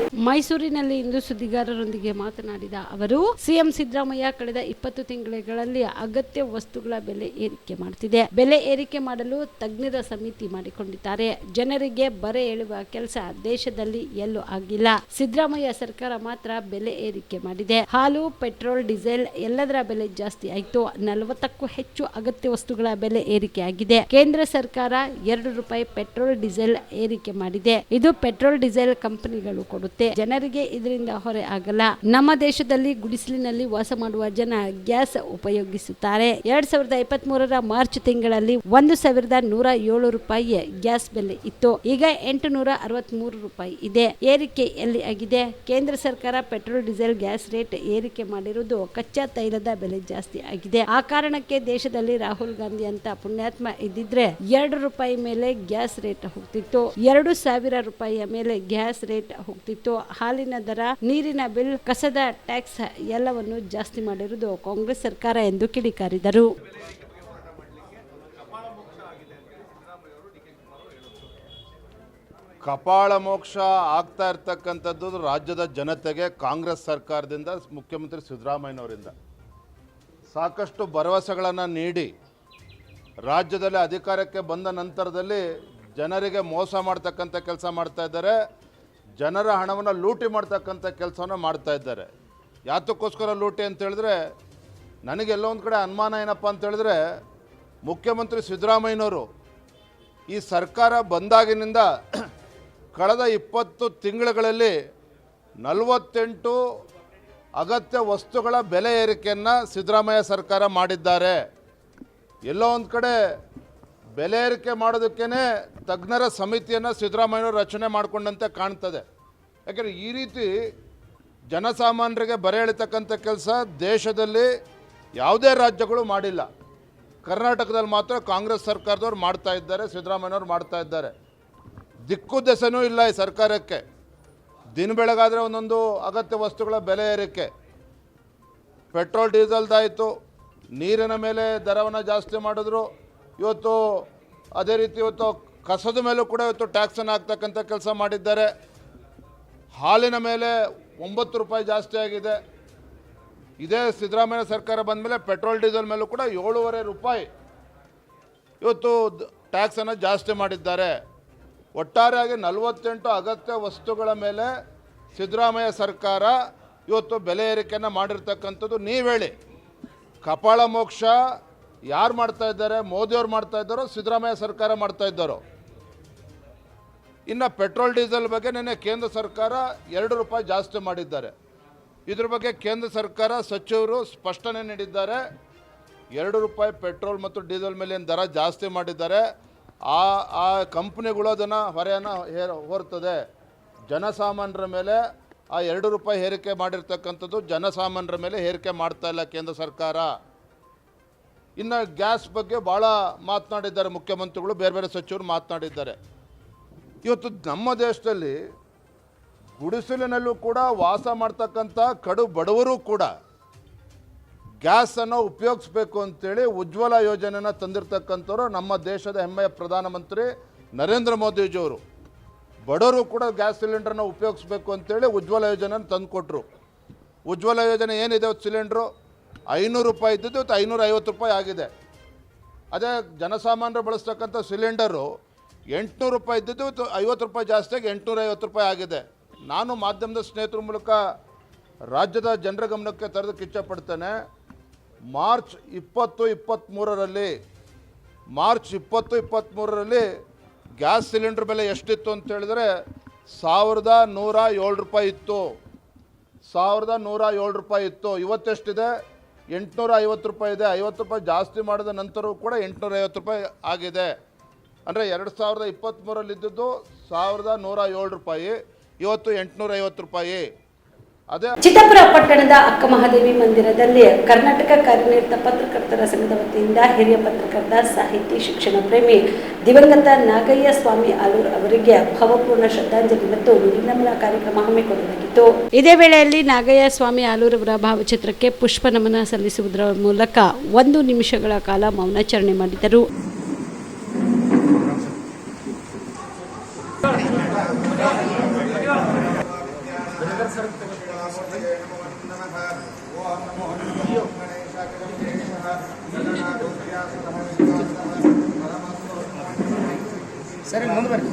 ಮೈಸೂರಿನಲ್ಲಿ ಇಂದು ಸುದ್ದಿಗಾರರೊಂದಿಗೆ ಮಾತನಾಡಿದ ಅವರು, ಸಿಎಂ ಸಿದ್ದರಾಮಯ್ಯ ಕಳೆದ 20 ತಿಂಗಳಲ್ಲಿ ಅಗತ್ಯ ವಸ್ತುಗಳ ಬೆಲೆ ಏರಿಕೆ ಮಾಡ್ತಿದೆ. ಬೆಲೆ ಏರಿಕೆ ಮಾಡಲು ತಜ್ಞರ ಸಮಿತಿ ಮಾಡಿಕೊಂಡಿದ್ದಾರೆ. ಜನರಿಗೆ ಬರೆ ಎಳುವ ಕೆಲಸ ದೇಶದಲ್ಲಿ ಎಲ್ಲೂ ಆಗಿಲ್ಲ. ಸಿದ್ದರಾಮಯ್ಯ ಸರ್ಕಾರ ಮಾತ್ರ ಬೆಲೆ ಏರಿಕೆ ಮಾಡಿದೆ. ಹಾಲು, ಪೆಟ್ರೋಲ್, ಡೀಸೆಲ್ ಎಲ್ಲದರ ಬೆಲೆ ಜಾಸ್ತಿ ಆಯಿತು. 40ಕ್ಕೂ ಹೆಚ್ಚು ಅಗತ್ಯ ವಸ್ತುಗಳ ಬೆಲೆ ಏರಿಕೆ ಆಗಿದೆ. ಕೇಂದ್ರ ಸರ್ಕಾರ 2 ರೂಪಾಯಿ ಪೆಟ್ರೋಲ್ ಡೀಸೆಲ್ ಏರಿಕೆ ಮಾಡಿದೆ. ಇದು ಪೆಟ್ರೋಲ್ ಡೀಸೆಲ್ ಕಂಪನಿಗಳು ಕೊಡುತ್ತೆ. ಜನರಿಗೆ ಇದರಿಂದ ಹೊರೆ ಆಗಲ್ಲ. ನಮ್ಮ ದೇಶದಲ್ಲಿ ಗುಡಿಸಲಿನಲ್ಲಿ ವಾಸ ಮಾಡುವ ಜನ ಗ್ಯಾಸ್ ಉಪಯೋಗಿಸುತ್ತಾರೆ. 2023ರ ಮಾರ್ಚ್ ತಿಂಗಳಲ್ಲಿ 1107 ರೂಪಾಯಿ ಗ್ಯಾಸ್ ಬೆಲೆ ಇತ್ತು. ಈಗ 863 ರೂಪಾಯಿ ಇದೆ. ಏರಿಕೆ ಎಲ್ಲಿ ಆಗಿದೆ? ಕೇಂದ್ರ ಸರ್ಕಾರ ಪೆಟ್ರೋಲ್ ಡೀಸೆಲ್ ಗ್ಯಾಸ್ ರೇಟ್ ಏರಿಕೆ ಮಾಡಿರುವುದು ಕಚ್ಚಾ ತೈಲದ ಬೆಲೆ ಜಾಸ್ತಿ ಆಗಿದೆ. ಆ ಕಾರಣಕ್ಕೆ ದೇಶದಲ್ಲಿ ರಾಹುಲ್ ಗಾಂಧಿ ಅಂತ ಪುಣ್ಯಾತ್ಮ ಇದ್ದಿದ್ರೆ 2 ರೂಪಾಯಿ ಮೇಲೆ ಗ್ಯಾಸ್ ರೇಟ್ ಹೋಗ್ತಿತ್ತು. 2000 ರೂಪಾಯಿಯ ಮೇಲೆ ಗ್ಯಾಸ್ ರೇಟ್ ಹೋಗ್ತಿತ್ತು. ಹಾಲಿನ ದರ, ನೀರಿನ ಬಿಲ್, ಕಸದ ಟ್ಯಾಕ್ಸ್ ಎಲ್ಲವನ್ನು ಜಾಸ್ತಿ ಮಾಡಿರುವುದು ಕಾಂಗ್ರೆಸ್ ಸರ್ಕಾರ ಎಂದು ಕಿಡಿಕಾರಿದರು. ಕಪಾಳ ಮೋಕ್ಷ ಆಗ್ತಾ ಇರ್ತಕ್ಕಂಥದ್ದು ರಾಜ್ಯದ ಜನತೆಗೆ ಕಾಂಗ್ರೆಸ್ ಸರ್ಕಾರದಿಂದ, ಮುಖ್ಯಮಂತ್ರಿ ಸಿದ್ದರಾಮಯ್ಯನವರಿಂದ ಸಾಕಷ್ಟು ಭರವಸೆಗಳನ್ನು ನೀಡಿ ರಾಜ್ಯದಲ್ಲಿ ಅಧಿಕಾರಕ್ಕೆ ಬಂದ ನಂತರದಲ್ಲಿ ಜನರಿಗೆ ಮೋಸ ಮಾಡ್ತಕ್ಕಂಥ ಕೆಲಸ ಮಾಡ್ತಾ ಇದ್ದಾರೆ. ಜನರ ಹಣವನ್ನು ಲೂಟಿ ಮಾಡ್ತಕ್ಕಂಥ ಕೆಲಸವನ್ನು ಮಾಡ್ತಾ ಇದ್ದಾರೆ. ಯಾತಕ್ಕೋಸ್ಕರ ಲೂಟಿ ಅಂತ ಹೇಳಿದ್ರೆ, ನನಗೆಲ್ಲೋ ಒಂದು ಕಡೆ ಅನುಮಾನ ಏನಪ್ಪ ಅಂತ ಹೇಳಿದ್ರೆ, ಮುಖ್ಯಮಂತ್ರಿ ಸಿದ್ದರಾಮಯ್ಯನವರು ಈ ಸರ್ಕಾರ ಬಂದಾಗಿನಿಂದ ಕಳೆದ 20 ತಿಂಗಳುಗಳಲ್ಲಿ 48 ಅಗತ್ಯ ವಸ್ತುಗಳ ಬೆಲೆ ಏರಿಕೆಯನ್ನು ಸಿದ್ದರಾಮಯ್ಯ ಸರ್ಕಾರ ಮಾಡಿದ್ದಾರೆ. ಎಲ್ಲೋ ಒಂದು ಕಡೆ ಬೆಲೆ ಏರಿಕೆ ಮಾಡೋದಕ್ಕೇ ತಜ್ಞರ ಸಮಿತಿಯನ್ನು ಸಿದ್ದರಾಮಯ್ಯವರು ರಚನೆ ಮಾಡಿಕೊಂಡಂತೆ ಕಾಣ್ತದೆ. ಯಾಕೆಂದರೆ ಈ ರೀತಿ ಜನಸಾಮಾನ್ಯರಿಗೆ ಬರೆ ಎಳಿತಕ್ಕಂಥ ಕೆಲಸ ದೇಶದಲ್ಲಿ ಯಾವುದೇ ರಾಜ್ಯಗಳು ಮಾಡಿಲ್ಲ. ಕರ್ನಾಟಕದಲ್ಲಿ ಮಾತ್ರ ಕಾಂಗ್ರೆಸ್ ಸರ್ಕಾರದವ್ರು ಮಾಡ್ತಾ ಇದ್ದಾರೆ, ಸಿದ್ದರಾಮಯ್ಯವ್ರು ಮಾಡ್ತಾ ಇದ್ದಾರೆ. ದಿಕ್ಕು ದೆಸೆನೂ ಇಲ್ಲ ಈ ಸರ್ಕಾರಕ್ಕೆ. ದಿನ ಬೆಳಗಾದರೆ ಒಂದೊಂದು ಅಗತ್ಯ ವಸ್ತುಗಳ ಬೆಲೆ ಏರಿಕೆ, ಪೆಟ್ರೋಲ್ ಡೀಸೆಲ್ದಾಯಿತು, ನೀರಿನ ಮೇಲೆ ದರವನ್ನು ಜಾಸ್ತಿ ಮಾಡಿದ್ರು. ಇವತ್ತು ಅದೇ ರೀತಿ ಇವತ್ತು ಕಸದ ಮೇಲೂ ಕೂಡ ಇವತ್ತು ಟ್ಯಾಕ್ಸನ್ನು ಹಾಕ್ತಕ್ಕಂಥ ಕೆಲಸ ಮಾಡಿದ್ದಾರೆ. ಹಾಲಿನ ಮೇಲೆ 9 ರೂಪಾಯಿ ಜಾಸ್ತಿ ಆಗಿದೆ. ಇದೇ ಸಿದ್ದರಾಮಯ್ಯ ಸರ್ಕಾರ ಬಂದ ಮೇಲೆ ಪೆಟ್ರೋಲ್ ಡೀಸೆಲ್ ಮೇಲೂ ಕೂಡ 7.5 ರೂಪಾಯಿ ಇವತ್ತು ಟ್ಯಾಕ್ಸನ್ನು ಜಾಸ್ತಿ ಮಾಡಿದ್ದಾರೆ. ಒಟ್ಟಾರೆಯಾಗಿ 48 ಅಗತ್ಯ ವಸ್ತುಗಳ ಮೇಲೆ ಸಿದ್ದರಾಮಯ್ಯ ಸರ್ಕಾರ ಇವತ್ತು ಬೆಲೆ ಏರಿಕೆಯನ್ನು ಮಾಡಿರ್ತಕ್ಕಂಥದ್ದು. ನೀವು ಹೇಳಿ, ಕಪಾಳ ಮೋಕ್ಷ ಯಾರು ಮಾಡ್ತಾ ಇದ್ದಾರೆ? ಮೋದಿಯವ್ರು ಮಾಡ್ತಾ ಇದ್ದಾರೋ, ಸಿದ್ದರಾಮಯ್ಯ ಸರ್ಕಾರ ಮಾಡ್ತಾ ಇದ್ದಾರೋ? ಇನ್ನು ಪೆಟ್ರೋಲ್ ಡೀಸೆಲ್ ಬಗ್ಗೆ ನಿನ್ನೆ ಕೇಂದ್ರ ಸರ್ಕಾರ 2 ರೂಪಾಯಿ ಜಾಸ್ತಿ ಮಾಡಿದ್ದಾರೆ. ಇದ್ರ ಬಗ್ಗೆ ಕೇಂದ್ರ ಸರ್ಕಾರ ಸಚಿವರು ಸ್ಪಷ್ಟನೆ ನೀಡಿದ್ದಾರೆ. 2 ರೂಪಾಯಿ ಪೆಟ್ರೋಲ್ ಮತ್ತು ಡೀಸೆಲ್ ಮೇಲೆ ದರ ಜಾಸ್ತಿ ಮಾಡಿದ್ದಾರೆ. ಆ ಕಂಪ್ನಿಗಳು ಅದನ್ನು ಹೊರೆಯನ್ನು ಹೊರ್ತದೆ. ಜನಸಾಮಾನ್ಯರ ಮೇಲೆ ಆ 2 ರೂಪಾಯಿ ಏರಿಕೆ ಮಾಡಿರ್ತಕ್ಕಂಥದ್ದು ಜನಸಾಮಾನ್ಯರ ಮೇಲೆ ಏರಿಕೆ ಮಾಡ್ತಾ ಇಲ್ಲ ಕೇಂದ್ರ ಸರ್ಕಾರ. ಇನ್ನು ಗ್ಯಾಸ್ ಬಗ್ಗೆ ಭಾಳ ಮಾತನಾಡಿದ್ದಾರೆ ಮುಖ್ಯಮಂತ್ರಿಗಳು, ಬೇರೆ ಬೇರೆ ಸಚಿವರು ಮಾತನಾಡಿದ್ದಾರೆ. ಇವತ್ತು ನಮ್ಮ ದೇಶದಲ್ಲಿ ಗುಡಿಸಲಿನಲ್ಲೂ ಕೂಡ ವಾಸ ಮಾಡ್ತಕ್ಕಂಥ ಕಡು ಬಡವರು ಕೂಡ ಗ್ಯಾಸನ್ನು ಉಪಯೋಗಿಸ್ಬೇಕು ಅಂತೇಳಿ ಉಜ್ವಲ ಯೋಜನೆಯನ್ನು ತಂದಿರತಕ್ಕಂಥವ್ರು ನಮ್ಮ ದೇಶದ ಹೆಮ್ಮೆಯ ಪ್ರಧಾನಮಂತ್ರಿ ನರೇಂದ್ರ ಮೋದಿಜಿಯವರು. ಬಡವರು ಕೂಡ ಗ್ಯಾಸ್ ಸಿಲಿಂಡರ್ನ ಉಪಯೋಗಿಸ್ಬೇಕು ಅಂತೇಳಿ ಉಜ್ವಲ ಯೋಜನೆಯನ್ನು ತಂದುಕೊಟ್ರು. ಉಜ್ವಲ ಯೋಜನೆ ಏನಿದೆ ಸಿಲಿಂಡ್ರು 500 ರೂಪಾಯಿ ಇದ್ದಿದ್ದು 550 ರೂಪಾಯಿ ಆಗಿದೆ. ಅದೇ ಜನಸಾಮಾನ್ಯರು ಬಳಸ್ತಕ್ಕಂಥ ಸಿಲಿಂಡರು 800 ರೂಪಾಯಿ ಇದ್ದಿದ್ದು 50 ರೂಪಾಯಿ ಜಾಸ್ತಿಯಾಗಿ 850 ರೂಪಾಯಿ ಆಗಿದೆ. ನಾನು ಮಾಧ್ಯಮದ ಸ್ನೇಹಿತರ ಮೂಲಕ ರಾಜ್ಯದ ಜನರ ಗಮನಕ್ಕೆ ತರೋದಕ್ಕೆ ಇಚ್ಛಪಡ್ತೇನೆ. ಮಾರ್ಚ್ 2023ರಲ್ಲಿ ಗ್ಯಾಸ್ ಸಿಲಿಂಡರ್ ಬೆಲೆ ಎಷ್ಟಿತ್ತು ಅಂತ ಹೇಳಿದ್ರೆ 1107 ರೂಪಾಯಿ ಇತ್ತು. 1107 ರೂಪಾಯಿ ಇತ್ತು. ಇವತ್ತೆಷ್ಟಿದೆ? 850 ರೂಪಾಯಿ ಇದೆ. 50 ರೂಪಾಯಿ ಜಾಸ್ತಿ ಮಾಡಿದ ನಂತರವೂ ಕೂಡ 850 ರೂಪಾಯಿ ಆಗಿದೆ. ಅಂದರೆ 2023ರಲ್ಲಿದ್ದದ್ದು 1107 ರೂಪಾಯಿ, ಇವತ್ತು 850 ರೂಪಾಯಿ. ಅದೇ ಚಿತ್ತಾಪುರ ಪಟ್ಟಣದ ಅಕ್ಕ ಮಹಾದೇವಿ ಮಂದಿರದಲ್ಲಿ ಕರ್ನಾಟಕ ಕಾರ್ಯನಿರತ ಪತ್ರಕರ್ತರ ಸಂಘದ ವತಿಯಿಂದ ಹಿರಿಯ ಪತ್ರಕರ್ತ, ಸಾಹಿತಿ, ಶಿಕ್ಷಣ ಪ್ರೇಮಿ ದಿವಂಗತ ನಾಗಯ್ಯ ಸ್ವಾಮಿ ಆಲೂರ್ ಅವರಿಗೆ ಭಾವಪೂರ್ಣ ಶ್ರದ್ಧಾಂಜಲಿ ಮತ್ತು ನುಡಿನಮನ ಕಾರ್ಯಕ್ರಮ ಹಮ್ಮಿಕೊಳ್ಳಲಾಗಿತ್ತು. ಇದೇ ವೇಳೆಯಲ್ಲಿ ನಾಗಯ್ಯ ಸ್ವಾಮಿ ಆಲೂರ್ ಅವರ ಭಾವಚಿತ್ರಕ್ಕೆ ಪುಷ್ಪ ನಮನ ಸಲ್ಲಿಸುವುದರ ಮೂಲಕ 1 ನಿಮಿಷಗಳ ಕಾಲ ಮೌನಾಚರಣೆ ಮಾಡಿದರು. ಸರಿ ಮುಂದೆ ಬರ್ರಿ.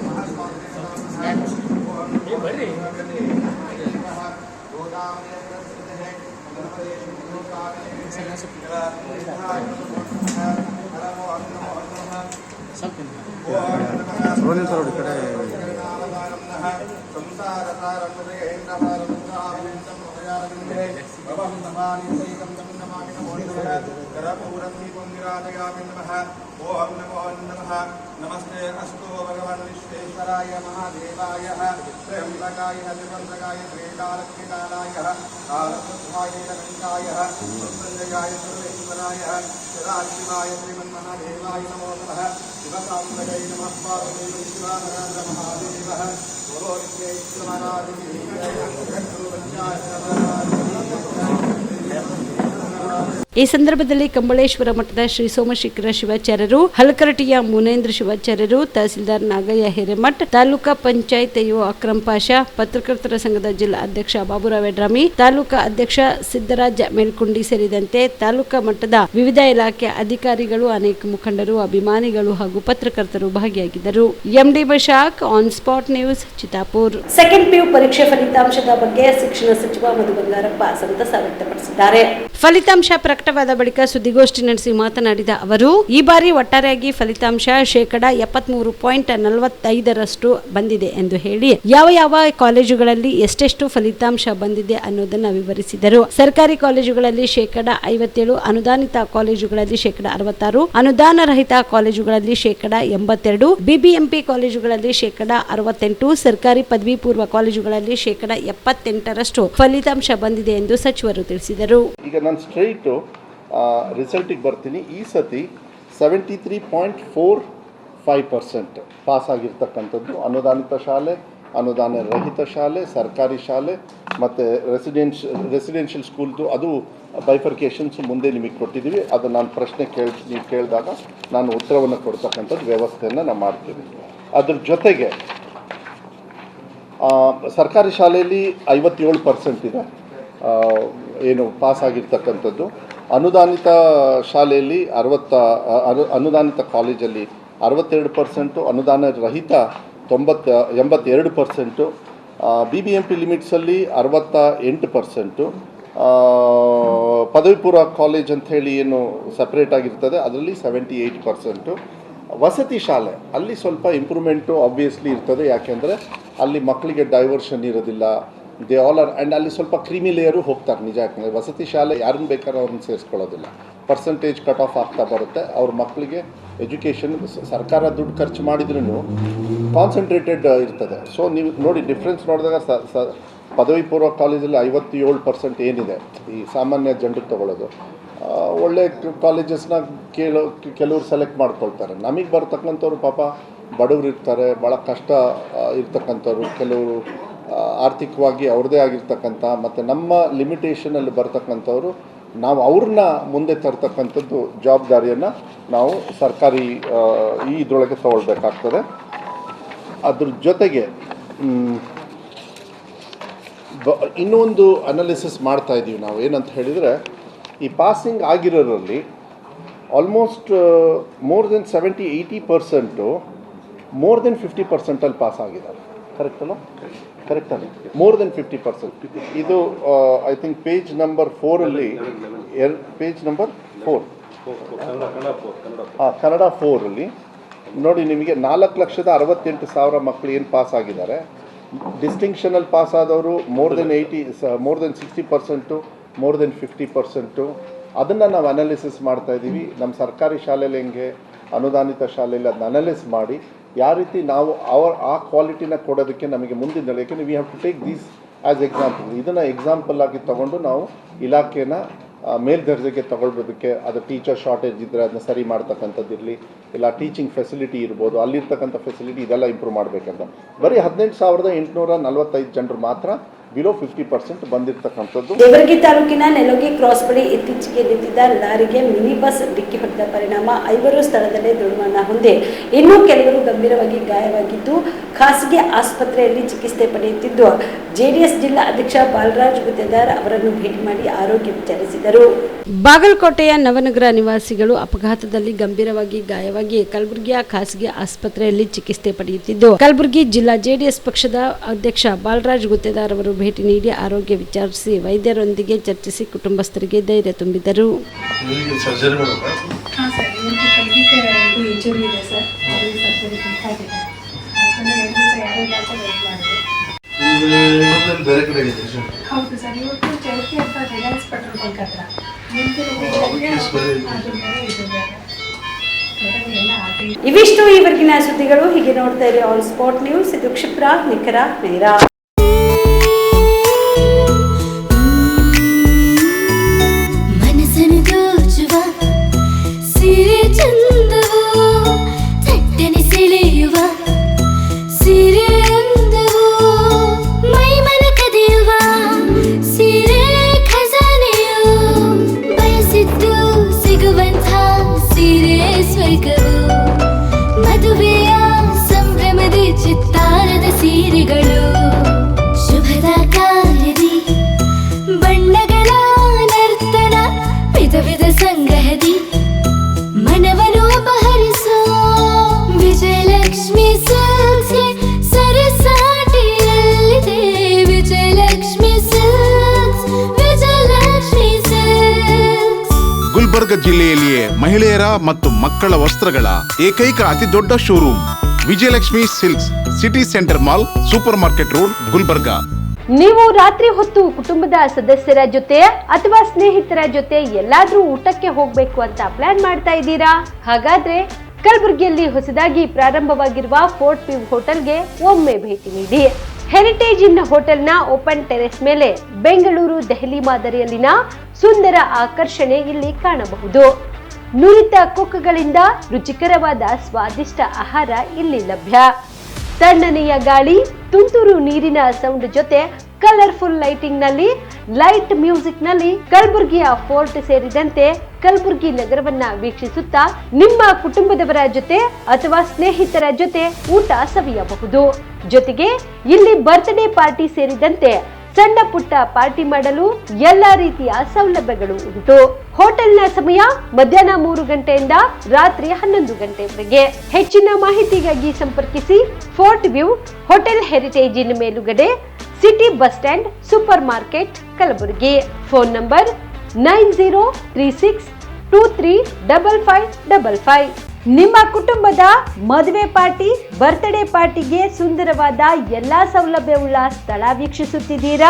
ನಮಸ್ತೆ ಅಸ್ತು ಭಗವನ್ ವಿಶ್ವೇಶ್ವರಾಯ ಮಹಾದೇವಾಯ ತ್ರಯಂಬಕಾಯ ನಿರ್ವಂತಕಾಯ ತ್ರೇಕಾಲಕ್ಷ್ಮಿಕಾಲಾಯ ಕಾಲಕೃಷ್ಣಾಯ ಗಣೇಶಾಯ ಸಂಜಯಾಯ ಸರ್ವೇಶ್ವರಾಯ ಸದಾಶಿವಾಯ ಶ್ರೀಮನ್ಮಹಾದೇವಾಯ ನಮೋ ನಮಃ. ಶಿವಸಾಂಬಗೈ ನಮಃ. ಪಾರ್ವತೀ ಶಿವಾನಂದ ಮಹಾದೇವಃ ಗುರು ಈ ಸಂದರ್ಭದಲ್ಲಿ ಕಂಬಳೇಶ್ವರ ಮಠದ ಶ್ರೀ ಸೋಮಶೇಖರ ಶಿವಾಚಾರ್ಯರು, ಹಲಕರಟಿಯ ಮುನೇಂದ್ರ ಶಿವಾಚಾರ್ಯರು, ತಹಸೀಲ್ದಾರ್ ನಾಗಯ್ಯ ಹಿರೇಮಠ್, ತಾಲೂಕಾ ಪಂಚಾಯತ್ ಇಒ ಅಕ್ರಮ್ ಪಾಷಾ, ಪತ್ರಕರ್ತರ ಸಂಘದ ಜಿಲ್ಲಾ ಅಧ್ಯಕ್ಷ ಬಾಬುರಾವ್ ವೆಡ್ರಾಮಿ, ತಾಲೂಕಾ ಅಧ್ಯಕ್ಷ ಸಿದ್ದರಾಜ ಮೇಲ್ಕುಂಡಿ ಸೇರಿದಂತೆ ತಾಲೂಕಾ ಮಟ್ಟದ ವಿವಿಧ ಇಲಾಖೆ ಅಧಿಕಾರಿಗಳು, ಅನೇಕ ಮುಖಂಡರು, ಅಭಿಮಾನಿಗಳು ಹಾಗೂ ಪತ್ರಕರ್ತರು ಭಾಗಿಯಾಗಿದ್ದರು. MD Bashak, on spot news, Chittapur. Second PU ಪರೀಕ್ಷೆ ಫಲಿತಾಂಶದ ಬಗ್ಗೆ ಶಿಕ್ಷಣ ಸಚಿವ ಮಧು ಬಂಗಾರಪ್ಪ ಸಂತಸ ವ್ಯಕ್ತಪಡಿಸಿದ್ದಾರೆ. ಫಲಿತಾಂಶ ಪ್ರಕಟವಾದ ಬಳಿಕ ಸುದ್ದಿಗೋಷ್ಠಿ ನಡೆಸಿ ಮಾತನಾಡಿದ ಅವರು, ಈ ಬಾರಿ ಒಟ್ಟಾರೆಯಾಗಿ ಫಲಿತಾಂಶ 73.45% ಬಂದಿದೆ ಎಂದು ಹೇಳಿ ಯಾವ ಕಾಲೇಜುಗಳಲ್ಲಿ ಎಷ್ಟೆಷ್ಟು ಫಲಿತಾಂಶ ಬಂದಿದೆ ಅನ್ನೋದನ್ನ ವಿವರಿಸಿದರು. ಸರ್ಕಾರಿ ಕಾಲೇಜುಗಳಲ್ಲಿ 57%, ಅನುದಾನಿತ ಕಾಲೇಜುಗಳಲ್ಲಿ 66%, ಅನುದಾನ ರಹಿತ ಕಾಲೇಜುಗಳಲ್ಲಿ 82%, BBMP ಕಾಲೇಜುಗಳಲ್ಲಿ 68%, ಸರ್ಕಾರಿ ಪದವಿ ಪೂರ್ವ ಕಾಲೇಜುಗಳಲ್ಲಿ 78% ಫಲಿತಾಂಶ ಬಂದಿದೆ ಎಂದು ಸಚಿವರು ತಿಳಿಸಿದರು. ಈಗ ನಾನು ಸ್ಟ್ರೈಟು ರಿಸಲ್ಟಿಗೆ ಬರ್ತೀನಿ. ಈ ಸತಿ 73.45% ಪಾಸ್ ಆಗಿರ್ತಕ್ಕಂಥದ್ದು ಅನುದಾನಿತ ಶಾಲೆ, ಅನುದಾನ ರಹಿತ ಶಾಲೆ, ಸರ್ಕಾರಿ ಶಾಲೆ ಮತ್ತು ರೆಸಿಡೆನ್ಷಿಯಲ್ ಸ್ಕೂಲ್ದು ಅದು ಬೈಫರ್ಕೇಷನ್ಸ್ ಮುಂದೆ ನಿಮಗೆ ಕೊಟ್ಟಿದ್ದೀವಿ. ಅದು ನಾನು ಪ್ರಶ್ನೆ ನೀವು ಕೇಳಿದಾಗ ನಾನು ಉತ್ತರವನ್ನು ಕೊಡ್ತಕ್ಕಂಥದ್ದು ವ್ಯವಸ್ಥೆಯನ್ನು ನಾನು ಮಾಡ್ತೀನಿ. ಅದ್ರ ಜೊತೆಗೆ ಸರ್ಕಾರಿ ಶಾಲೆಯಲ್ಲಿ 57% ಇದೆ ಏನು ಪಾಸ್ ಆಗಿರ್ತಕ್ಕಂಥದ್ದು. ಅನುದಾನಿತ ಶಾಲೆಯಲ್ಲಿ ಅನುದಾನಿತ ಕಾಲೇಜಲ್ಲಿ 62%, ಅನುದಾನ ರಹಿತ 82%, BBMP ಲಿಮಿಟ್ಸಲ್ಲಿ 68%, ಪದವಿ ಪೂರ್ವ ಕಾಲೇಜ್ ಅಂಥೇಳಿ ಏನು ಸಪ್ರೇಟ್ ಆಗಿರ್ತದೆ ಅದರಲ್ಲಿ 78%. ವಸತಿ ಶಾಲೆ ಅಲ್ಲಿ ಸ್ವಲ್ಪ ಇಂಪ್ರೂವ್ಮೆಂಟು ಆಬ್ವಿಯಸ್ಲಿ ಇರ್ತದೆ, ಯಾಕೆಂದರೆ ಅಲ್ಲಿ ಮಕ್ಕಳಿಗೆ ಡೈವರ್ಷನ್ ಇರೋದಿಲ್ಲ. ದೇ ಆಲ್ ಆರ್ ಆ್ಯಂಡ್ ಅಲ್ಲಿ ಸ್ವಲ್ಪ ಕ್ರೀಮಿ ಲೇಯರು ಹೋಗ್ತಾರೆ ನಿಜ. ಯಾಕಂದರೆ ವಸತಿ ಶಾಲೆ ಯಾರನ್ನು ಬೇಕಾದ್ರೂ ಅವ್ರನ್ನ ಸೇರಿಸ್ಕೊಳ್ಳೋದಿಲ್ಲ, ಪರ್ಸೆಂಟೇಜ್ ಕಟ್ ಆಫ್ ಆಗ್ತಾ ಬರುತ್ತೆ. ಅವ್ರ ಮಕ್ಕಳಿಗೆ ಎಜುಕೇಷನ್ ಸರ್ಕಾರ ದುಡ್ಡು ಖರ್ಚು ಮಾಡಿದ್ರೂ ಕಾನ್ಸಂಟ್ರೇಟೆಡ್ ಇರ್ತದೆ. ಸೊ ನೀವು ನೋಡಿ ಡಿಫ್ರೆನ್ಸ್ ನೋಡಿದಾಗ ಪದವಿ ಪೂರ್ವ ಕಾಲೇಜಲ್ಲಿ 57% ಏನಿದೆ ಈ ಸಾಮಾನ್ಯ ಜನರಿಗೆ ತಗೊಳ್ಳೋದು. ಒಳ್ಳೆ ಕಾಲೇಜಸ್ನ ಕೆಲವರು ಸೆಲೆಕ್ಟ್ ಮಾಡ್ಕೊಳ್ತಾರೆ. ನಮಗೆ ಬರ್ತಕ್ಕಂಥವ್ರು ಪಾಪ ಬಡವರು ಇರ್ತಾರೆ, ಭಾಳ ಕಷ್ಟ ಇರ್ತಕ್ಕಂಥವ್ರು, ಕೆಲವರು ಆರ್ಥಿಕವಾಗಿ ಅವ್ರದ್ದೇ ಆಗಿರ್ತಕ್ಕಂಥ ಮತ್ತು ನಮ್ಮ ಲಿಮಿಟೇಷನಲ್ಲಿ ಬರ್ತಕ್ಕಂಥವ್ರು, ನಾವು ಅವ್ರನ್ನ ಮುಂದೆ ತರ್ತಕ್ಕಂಥದ್ದು ಜವಾಬ್ದಾರಿಯನ್ನು ನಾವು ಸರ್ಕಾರಿ ಇದರೊಳಗೆ ತಗೊಳ್ಬೇಕಾಗ್ತದೆ. ಅದ್ರ ಜೊತೆಗೆ ಇನ್ನೊಂದು ಅನಾಲಿಸಿಸ್ ಮಾಡ್ತಾ ಇದ್ದೀವಿ ನಾವು. ಏನಂತ ಹೇಳಿದರೆ, ಈ ಪಾಸಿಂಗ್ ಆಗಿರೋರಲ್ಲಿ almost more than 70-80% more than 50% pass ಆಗಿದ್ದಾರೆ. ಕರೆಕ್ಟಲ್ಲ? ಕರೆಕ್ಟಲ್ಲ? More than 50%. ಇದು ಐ ಥಿಂಕ್ ಪೇಜ್ ನಂಬರ್ 4ಅಲ್ಲಿ ಪೇಜ್ ನಂಬರ್ 4 ಕನ್ನಡ 4ಅಲ್ಲಿ ನೋಡಿ, ನಿಮಗೆ 4,68,000 ಮಕ್ಕಳು ಏನು ಪಾಸ್ ಆಗಿದ್ದಾರೆ. ಡಿಸ್ಟಿಂಕ್ಷನಲ್ಲಿ ಪಾಸ್ ಆದವರು ಮೋರ್ ದೆನ್ 60%, ಮೋರ್ ದೆನ್ 50%. ಅದನ್ನು ನಾವು ಅನಾಲಿಸಿಸ್ ಮಾಡ್ತಾಯಿದ್ದೀವಿ. ನಮ್ಮ ಸರ್ಕಾರಿ ಶಾಲೆಯಲ್ಲಿ ಹೆಂಗೆ ಅನುದಾನಿತ ಶಾಲೆಯಲ್ಲಿ ಅದನ್ನ ಅನಲೈಸ್ ಮಾಡಿ ಯಾವ ರೀತಿ ನಾವು ಆ ಕ್ವಾಲಿಟಿನ ಕೊಡೋದಕ್ಕೆ ನಮಗೆ ಮುಂದಿನ, ಯಾಕೆಂದರೆ we have to take these as example. ಇದನ್ನು ಎಕ್ಸಾಂಪಲ್ ಆಗಿ ತೊಗೊಂಡು ನಾವು ಇಲಾಖೆನ ಮೇಲ್ದರ್ಜೆಗೆ ತಗೊಳ್ಬೋದಕ್ಕೆ, ಅದು ಟೀಚರ್ ಶಾರ್ಟೇಜ್ ಇದ್ದರೆ ಅದನ್ನ ಸರಿ ಮಾಡ್ತಕ್ಕಂಥದ್ದಿರಲಿ, ಇಲ್ಲ ಟೀಚಿಂಗ್ ಫೆಸಿಲಿಟಿ ಇರ್ಬೋದು, ಅಲ್ಲಿರ್ತಕ್ಕಂಥ ಫೆಸಿಲಿಟಿ ಇದೆಲ್ಲ ಇಂಪ್ರೂವ್ ಮಾಡಬೇಕಂತ. ಬರೀ 18,845 ಜನರು ಮಾತ್ರ ಬಿಲೋ 50% ಬಂದಿರತಕ್ಕಂಥದ್ದು. ದೇವರಗಿ ತಾಲೂಕಿನ ನೆಲೋಗಿ ಕ್ರಾಸ್ ಬಳಿ ಇತ್ತೀಚೆಗೆ ನಿಂತಿದ್ದ ಲಾರಿಗೆ ಮಿನಿ ಬಸ್ ಡಿಕ್ಕಿ ಹೊಡೆದ ಪರಿಣಾಮ 5 ಸ್ಥಳದಲ್ಲೇ ದುರ್ಮರಣ ಹೊಂದಿ ಇನ್ನೂ ಕೆಲವರು ಗಂಭೀರವಾಗಿ ಗಾಯವಾಗಿದ್ದು ಖಾಸಗಿ ಆಸ್ಪತ್ರೆಯಲ್ಲಿ ಚಿಕಿತ್ಸೆ ಪಡೆಯುತ್ತಿದ್ದು ಜೆಡಿಎಸ್ ಜಿಲ್ಲಾ ಅಧ್ಯಕ್ಷ ಬಾಲರಾಜ್ ಗುತ್ತೇದಾರ್ ಅವರನ್ನು ಭೇಟಿ ಮಾಡಿ ಆರೋಗ್ಯ ವಿಚಾರಿಸಿದರು. ಬಾಗಲಕೋಟೆಯ ನವನಗರ ನಿವಾಸಿಗಳು ಅಪಘಾತದಲ್ಲಿ ಗಂಭೀರವಾಗಿ ಗಾಯವಾಗಿ ಕಲಬುರಗಿಯ ಖಾಸಗಿ ಆಸ್ಪತ್ರೆಯಲ್ಲಿ ಚಿಕಿತ್ಸೆ ಪಡೆಯುತ್ತಿದ್ದು ಕಲಬುರಗಿ ಜಿಲ್ಲಾ ಜೆಡಿಎಸ್ ಪಕ್ಷದ ಅಧ್ಯಕ್ಷ ಬಾಲರಾಜ್ ಗುತ್ತೇದಾರ್ ಅವರು ಭೇಟಿ ನೀಡಿ ಆರೋಗ್ಯ ವಿಚಾರಿಸಿ ವೈದ್ಯರೊಂದಿಗೆ ಚರ್ಚಿಸಿ ಕುಟುಂಬಸ್ಥರಿಗೆ ಧೈರ್ಯ ತುಂಬಿದರು. ಇವಿಷ್ಟು ಈವರೆಗಿನ ಸುದ್ದಿಗಳು. ಹೀಗೆ ನೋಡ್ತಾ ಇರಿ ಆನ್ ಸ್ಪಾಟ್ ನ್ಯೂಸ್. ಇದು ಕ್ಷಿಪ್ರ, ನಿಖರ, ನೇರ. ಗುಲ್ಬರ್ಗ ಜಿಲ್ಲೆಯಲ್ಲಿಯೇ ಮಹಿಳೆಯರ ಮತ್ತು ಮಕ್ಕಳ ವಸ್ತ್ರಗಳ ಏಕೈಕ ಅತಿ ದೊಡ್ಡ showroom Vijayalakshmi silks, city centre mall, super market road, Gulbarga. ನೀವು ರಾತ್ರಿ ಹೊತ್ತು ಕುಟುಂಬದ ಸದಸ್ಯರ ಜೊತೆ ಅಥವಾ ಸ್ನೇಹಿತರ ಜೊತೆ ಎಲ್ಲಾದ್ರೂ ಊಟಕ್ಕೆ ಹೋಗ್ಬೇಕು ಅಂತ ಪ್ಲಾನ್ ಮಾಡ್ತಾ ಇದ್ದೀರಾ? ಹಾಗಾದ್ರೆ ಕಲಬುರಗಿಯಲ್ಲಿ ಹೊಸದಾಗಿ ಪ್ರಾರಂಭವಾಗಿರುವ ಫೋರ್ಟ್ ವ್ಯೂ ಹೋಟೆಲ್ಗೆ ಒಮ್ಮೆ ಭೇಟಿ ನೀಡಿ. ಹೆರಿಟೇಜ್ ಇನ್ ಹೋಟೆಲ್ನ ಓಪನ್ ಟೆರೆಸ್ ಮೇಲೆ ಬೆಂಗಳೂರು, ದೆಹಲಿ ಮಾದರಿಯಲ್ಲಿನ ಸುಂದರ ಆಕರ್ಷಣೆ ಇಲ್ಲಿ ಕಾಣಬಹುದು. ನುರಿತ ಕುಕ್ಗಳಿಂದ ರುಚಿಕರವಾದ ಸ್ವಾದಿಷ್ಟ ಆಹಾರ ಇಲ್ಲಿ ಲಭ್ಯ. ತಣ್ಣನೆಯ ಗಾಳಿ, ತುಂತುರು ನೀರಿನ ಸೌಂಡ್ ಜೊತೆ ಕಲರ್ಫುಲ್ ಲೈಟಿಂಗ್ ನಲ್ಲಿ, ಲೈಟ್ ಮ್ಯೂಸಿಕ್ ನಲ್ಲಿ ಕಲಬುರಗಿಯ ಫೋರ್ಟ್ ಸೇರಿದಂತೆ ಕಲಬುರಗಿ ನಗರವನ್ನ ವೀಕ್ಷಿಸುತ್ತಾ ನಿಮ್ಮ ಕುಟುಂಬದವರ ಜೊತೆ ಅಥವಾ ಸ್ನೇಹಿತರ ಜೊತೆ ಊಟ ಸವಿಯಬಹುದು. ಜೊತೆಗೆ ಇಲ್ಲಿ ಬರ್ತ್ಡೇ ಪಾರ್ಟಿ ಸೇರಿದಂತೆ ಸಣ್ಣ ಪುಟ್ಟ ಪಾರ್ಟಿ ಮಾಡಲು ಎಲ್ಲಾ ರೀತಿಯ ಸೌಲಭ್ಯಗಳು ಉಂಟು. ಹೋಟೆಲ್ನ ಸಮಯ ಮಧ್ಯಾಹ್ನ 3 ಗಂಟೆಯಿಂದ ರಾತ್ರಿ 11 ಗಂಟೆವರೆಗೆ. ಹೆಚ್ಚಿನ ಮಾಹಿತಿಗಾಗಿ ಸಂಪರ್ಕಿಸಿ ಫೋರ್ಟ್ ವ್ಯೂ ಹೋಟೆಲ್, ಹೆರಿಟೇಜ್ ಇನ್ ಮೇಲುಗಡೆ, city bus stand, super market, Kalaburagi. Phone number 9036235555. ನಿಮ್ಮ ಕುಟುಂಬದ ಮದುವೆ ಪಾರ್ಟಿ, ಬರ್ತ್ಡೇ ಪಾರ್ಟಿಗೆ ಸುಂದರವಾದ ಎಲ್ಲಾ ಸೌಲಭ್ಯವುಳ್ಳ ಸ್ಥಳ ವೀಕ್ಷಿಸುತ್ತಿದ್ದೀರಾ?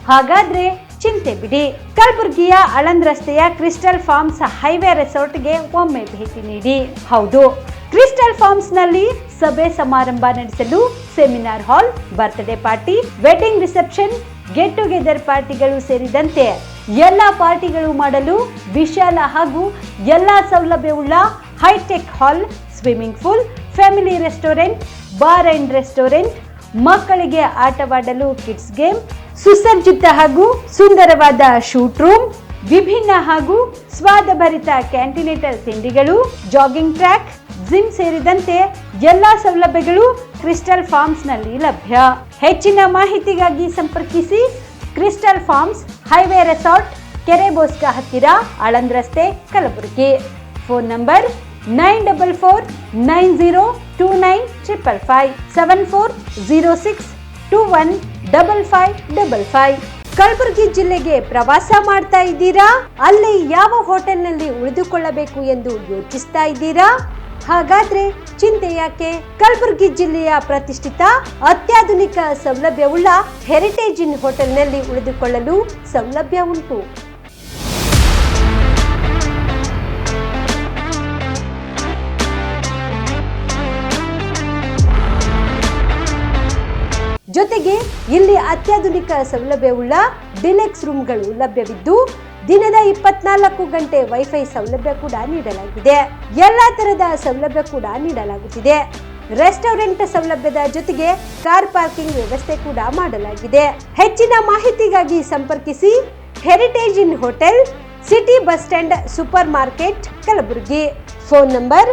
ಹಾಗಾದ್ರೆ ಚಿಂತೆ ಬಿಡಿ. ಕಲಬುರಗಿಯ ಆಳಂದ್ ರಸ್ತೆಯ ಕ್ರಿಸ್ಟಲ್ ಫಾರ್ಮ್ಸ್ ಹೈವೇ ರೆಸಾರ್ಟ್ಗೆ ಒಮ್ಮೆ ಭೇಟಿ ನೀಡಿ. ಹೌದು, ಕ್ರಿಸ್ಟಲ್ ಫಾರ್ಮ್ಸ್ ನಲ್ಲಿ ಸಭೆ ಸಮಾರಂಭ ನಡೆಸಲು seminar hall, birthday party, wedding reception, get together ಪಾರ್ಟಿಗಳು ಸೇರಿದಂತೆ ಎಲ್ಲಾ ಪಾರ್ಟಿಗಳು ಮಾಡಲು ವಿಶಾಲ ಹಾಗೂ ಎಲ್ಲಾ ಸೌಲಭ್ಯವುಳ್ಳ high tech hall, swimming pool, family restaurant, bar and restaurant, ಮಕ್ಕಳಿಗೆ ಆಟವಾಡಲು ಕಿಡ್ಸ್ ಗೇಮ್, ಸುಸಜ್ಜಿತ ಹಾಗೂ ಸುಂದರವಾದ ಶೂಟ್ ರೂಮ್, ವಿಭಿನ್ನ ಹಾಗೂ ಸ್ವಾದಭರಿತ ಕ್ಯಾಂಟಿನೇಟಲ್ ತಿಂಡಿಗಳು, ಜಾಗಿಂಗ್ ಟ್ರ್ಯಾಕ್, ಜಿಮ್ ಸೇರಿದಂತೆ ಎಲ್ಲಾ ಸೌಲಭ್ಯಗಳು ಕ್ರಿಸ್ಟಲ್ ಫಾರ್ಮ್ಸ್ ನಲ್ಲಿ ಲಭ್ಯ. ಹೆಚ್ಚಿನ ಮಾಹಿತಿಗಾಗಿ ಸಂಪರ್ಕಿಸಿ ಕ್ರಿಸ್ಟಲ್ ಫಾರ್ಮ್ಸ್ ಹೈವೇ ರೆಸಾರ್ಟ್, ಕೆರೆ ಬೋಸ್ಕ ಹತ್ತಿರ, ಆಳಂದ್ ರಸ್ತೆ, ಕಲಬುರಗಿ. Phone number 9490295555 7406215555. ಕಲಬುರಗಿ ಜಿಲ್ಲೆಗೆ ಪ್ರವಾಸ ಮಾಡ್ತಾ ಇದ್ದೀರಾ? ಅಲ್ಲಿ ಯಾವ ಹೋಟೆಲ್ನಲ್ಲಿ ಉಳಿದುಕೊಳ್ಳಬೇಕು ಎಂದು ಯೋಚಿಸ್ತಾ ಇದ್ದೀರಾ? ಹಾಗಾದ್ರೆ ಚಿಂತೆ ಯಾಕೆ? ಕಲಬುರಗಿ ಜಿಲ್ಲೆಯ ಪ್ರತಿಷ್ಠಿತ ಅತ್ಯಾಧುನಿಕ ಸೌಲಭ್ಯವುಳ್ಳ ಹೆರಿಟೇಜ್ ಇನ್ ಹೋಟೆಲ್ನಲ್ಲಿ ಉಳಿದುಕೊಳ್ಳಲು ಸೌಲಭ್ಯ ಉಂಟು. ಜೊತೆಗೆ ಇಲ್ಲಿ ಅತ್ಯಾಧುನಿಕ ಸೌಲಭ್ಯವುಳ್ಳ ಡಿಲೆಕ್ಸ್ ರೂಮ್ಗಳು ಲಭ್ಯವಿದ್ದು ದಿನದ 24 ಗಂಟೆ ವೈಫೈ ಸೌಲಭ್ಯ ಕೂಡ ನೀಡಲಾಗಿದೆ. ಎಲ್ಲಾ ತರದ ಸೌಲಭ್ಯ ಕೂಡ ನೀಡಲಾಗುತ್ತಿದೆ. ರೆಸ್ಟೋರೆಂಟ್ ಸೌಲಭ್ಯದ ಜೊತೆಗೆ ಕಾರ್ ಪಾರ್ಕಿಂಗ್ ವ್ಯವಸ್ಥೆ ಕೂಡ ಮಾಡಲಾಗಿದೆ. ಹೆಚ್ಚಿನ ಮಾಹಿತಿಗಾಗಿ ಸಂಪರ್ಕಿಸಿ heritage inn hotel, city bus stand, super market, Kalaburagi. Phone number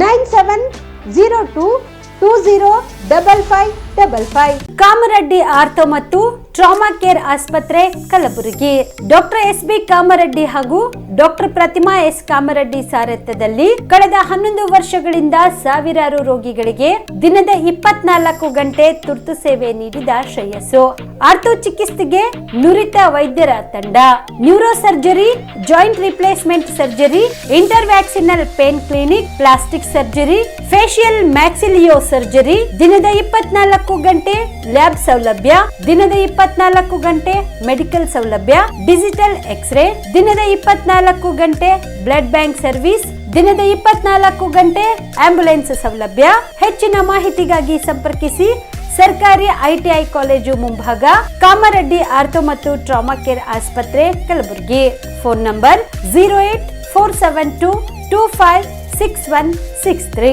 9702205555. Kamareddy ortho ಮತ್ತು ಟ್ರಾಮಾ ಕೇರ್ ಆಸ್ಪತ್ರೆ, ಕಲಬುರಗಿ. ಡಾಕ್ಟರ್ SB ಕಾಮರೆಡ್ಡಿ ಹಾಗೂ ಡಾಕ್ಟರ್ ಪ್ರತಿಮಾ S ಕಾಮರೆಡ್ಡಿ ಸಾರಥ್ಯದಲ್ಲಿ ಕಳೆದ 11 ವರ್ಷಗಳಿಂದ ಸಾವಿರಾರು ರೋಗಿಗಳಿಗೆ ದಿನದ 24 ಗಂಟೆ ತುರ್ತು ಸೇವೆ ನೀಡಿದ ಶ್ರೇಯಸ್ಸು. ಆರ್ಥೋ ಚಿಕಿತ್ಸೆಗೆ ನುರಿತ ವೈದ್ಯರ ತಂಡ, neuro surgery, joint replacement surgery, interventional pain clinic, plastic surgery, facial maxillo surgery, ದಿನದ 24 ಗಂಟೆ ಲ್ಯಾಬ್ ಸೌಲಭ್ಯ, ದಿನದ 24 ಗಂಟೆ ಮೆಡಿಕಲ್ ಸೌಲಭ್ಯ, ಡಿಜಿಟಲ್ ಎಕ್ಸ್ರೇ, ದಿನದ 24 ಗಂಟೆ ಬ್ಲಡ್ ಬ್ಯಾಂಕ್ ಸರ್ವಿಸ್, ದಿನದ 24 ಗಂಟೆ ಆಂಬ್ಯುಲೆನ್ಸ್ ಸೌಲಭ್ಯ. ಹೆಚ್ಚಿನ ಮಾಹಿತಿಗಾಗಿ ಸಂಪರ್ಕಿಸಿ ಸರ್ಕಾರಿ ITI ಕಾಲೇಜು ಮುಂಭಾಗ, ಕಾಮರೆಡ್ಡಿ ಆರ್ಥೋ ಮತ್ತು ಟ್ರಾಮಾ ಕೇರ್ ಆಸ್ಪತ್ರೆ, ಕಲಬುರಗಿ. Phone number 08472256163.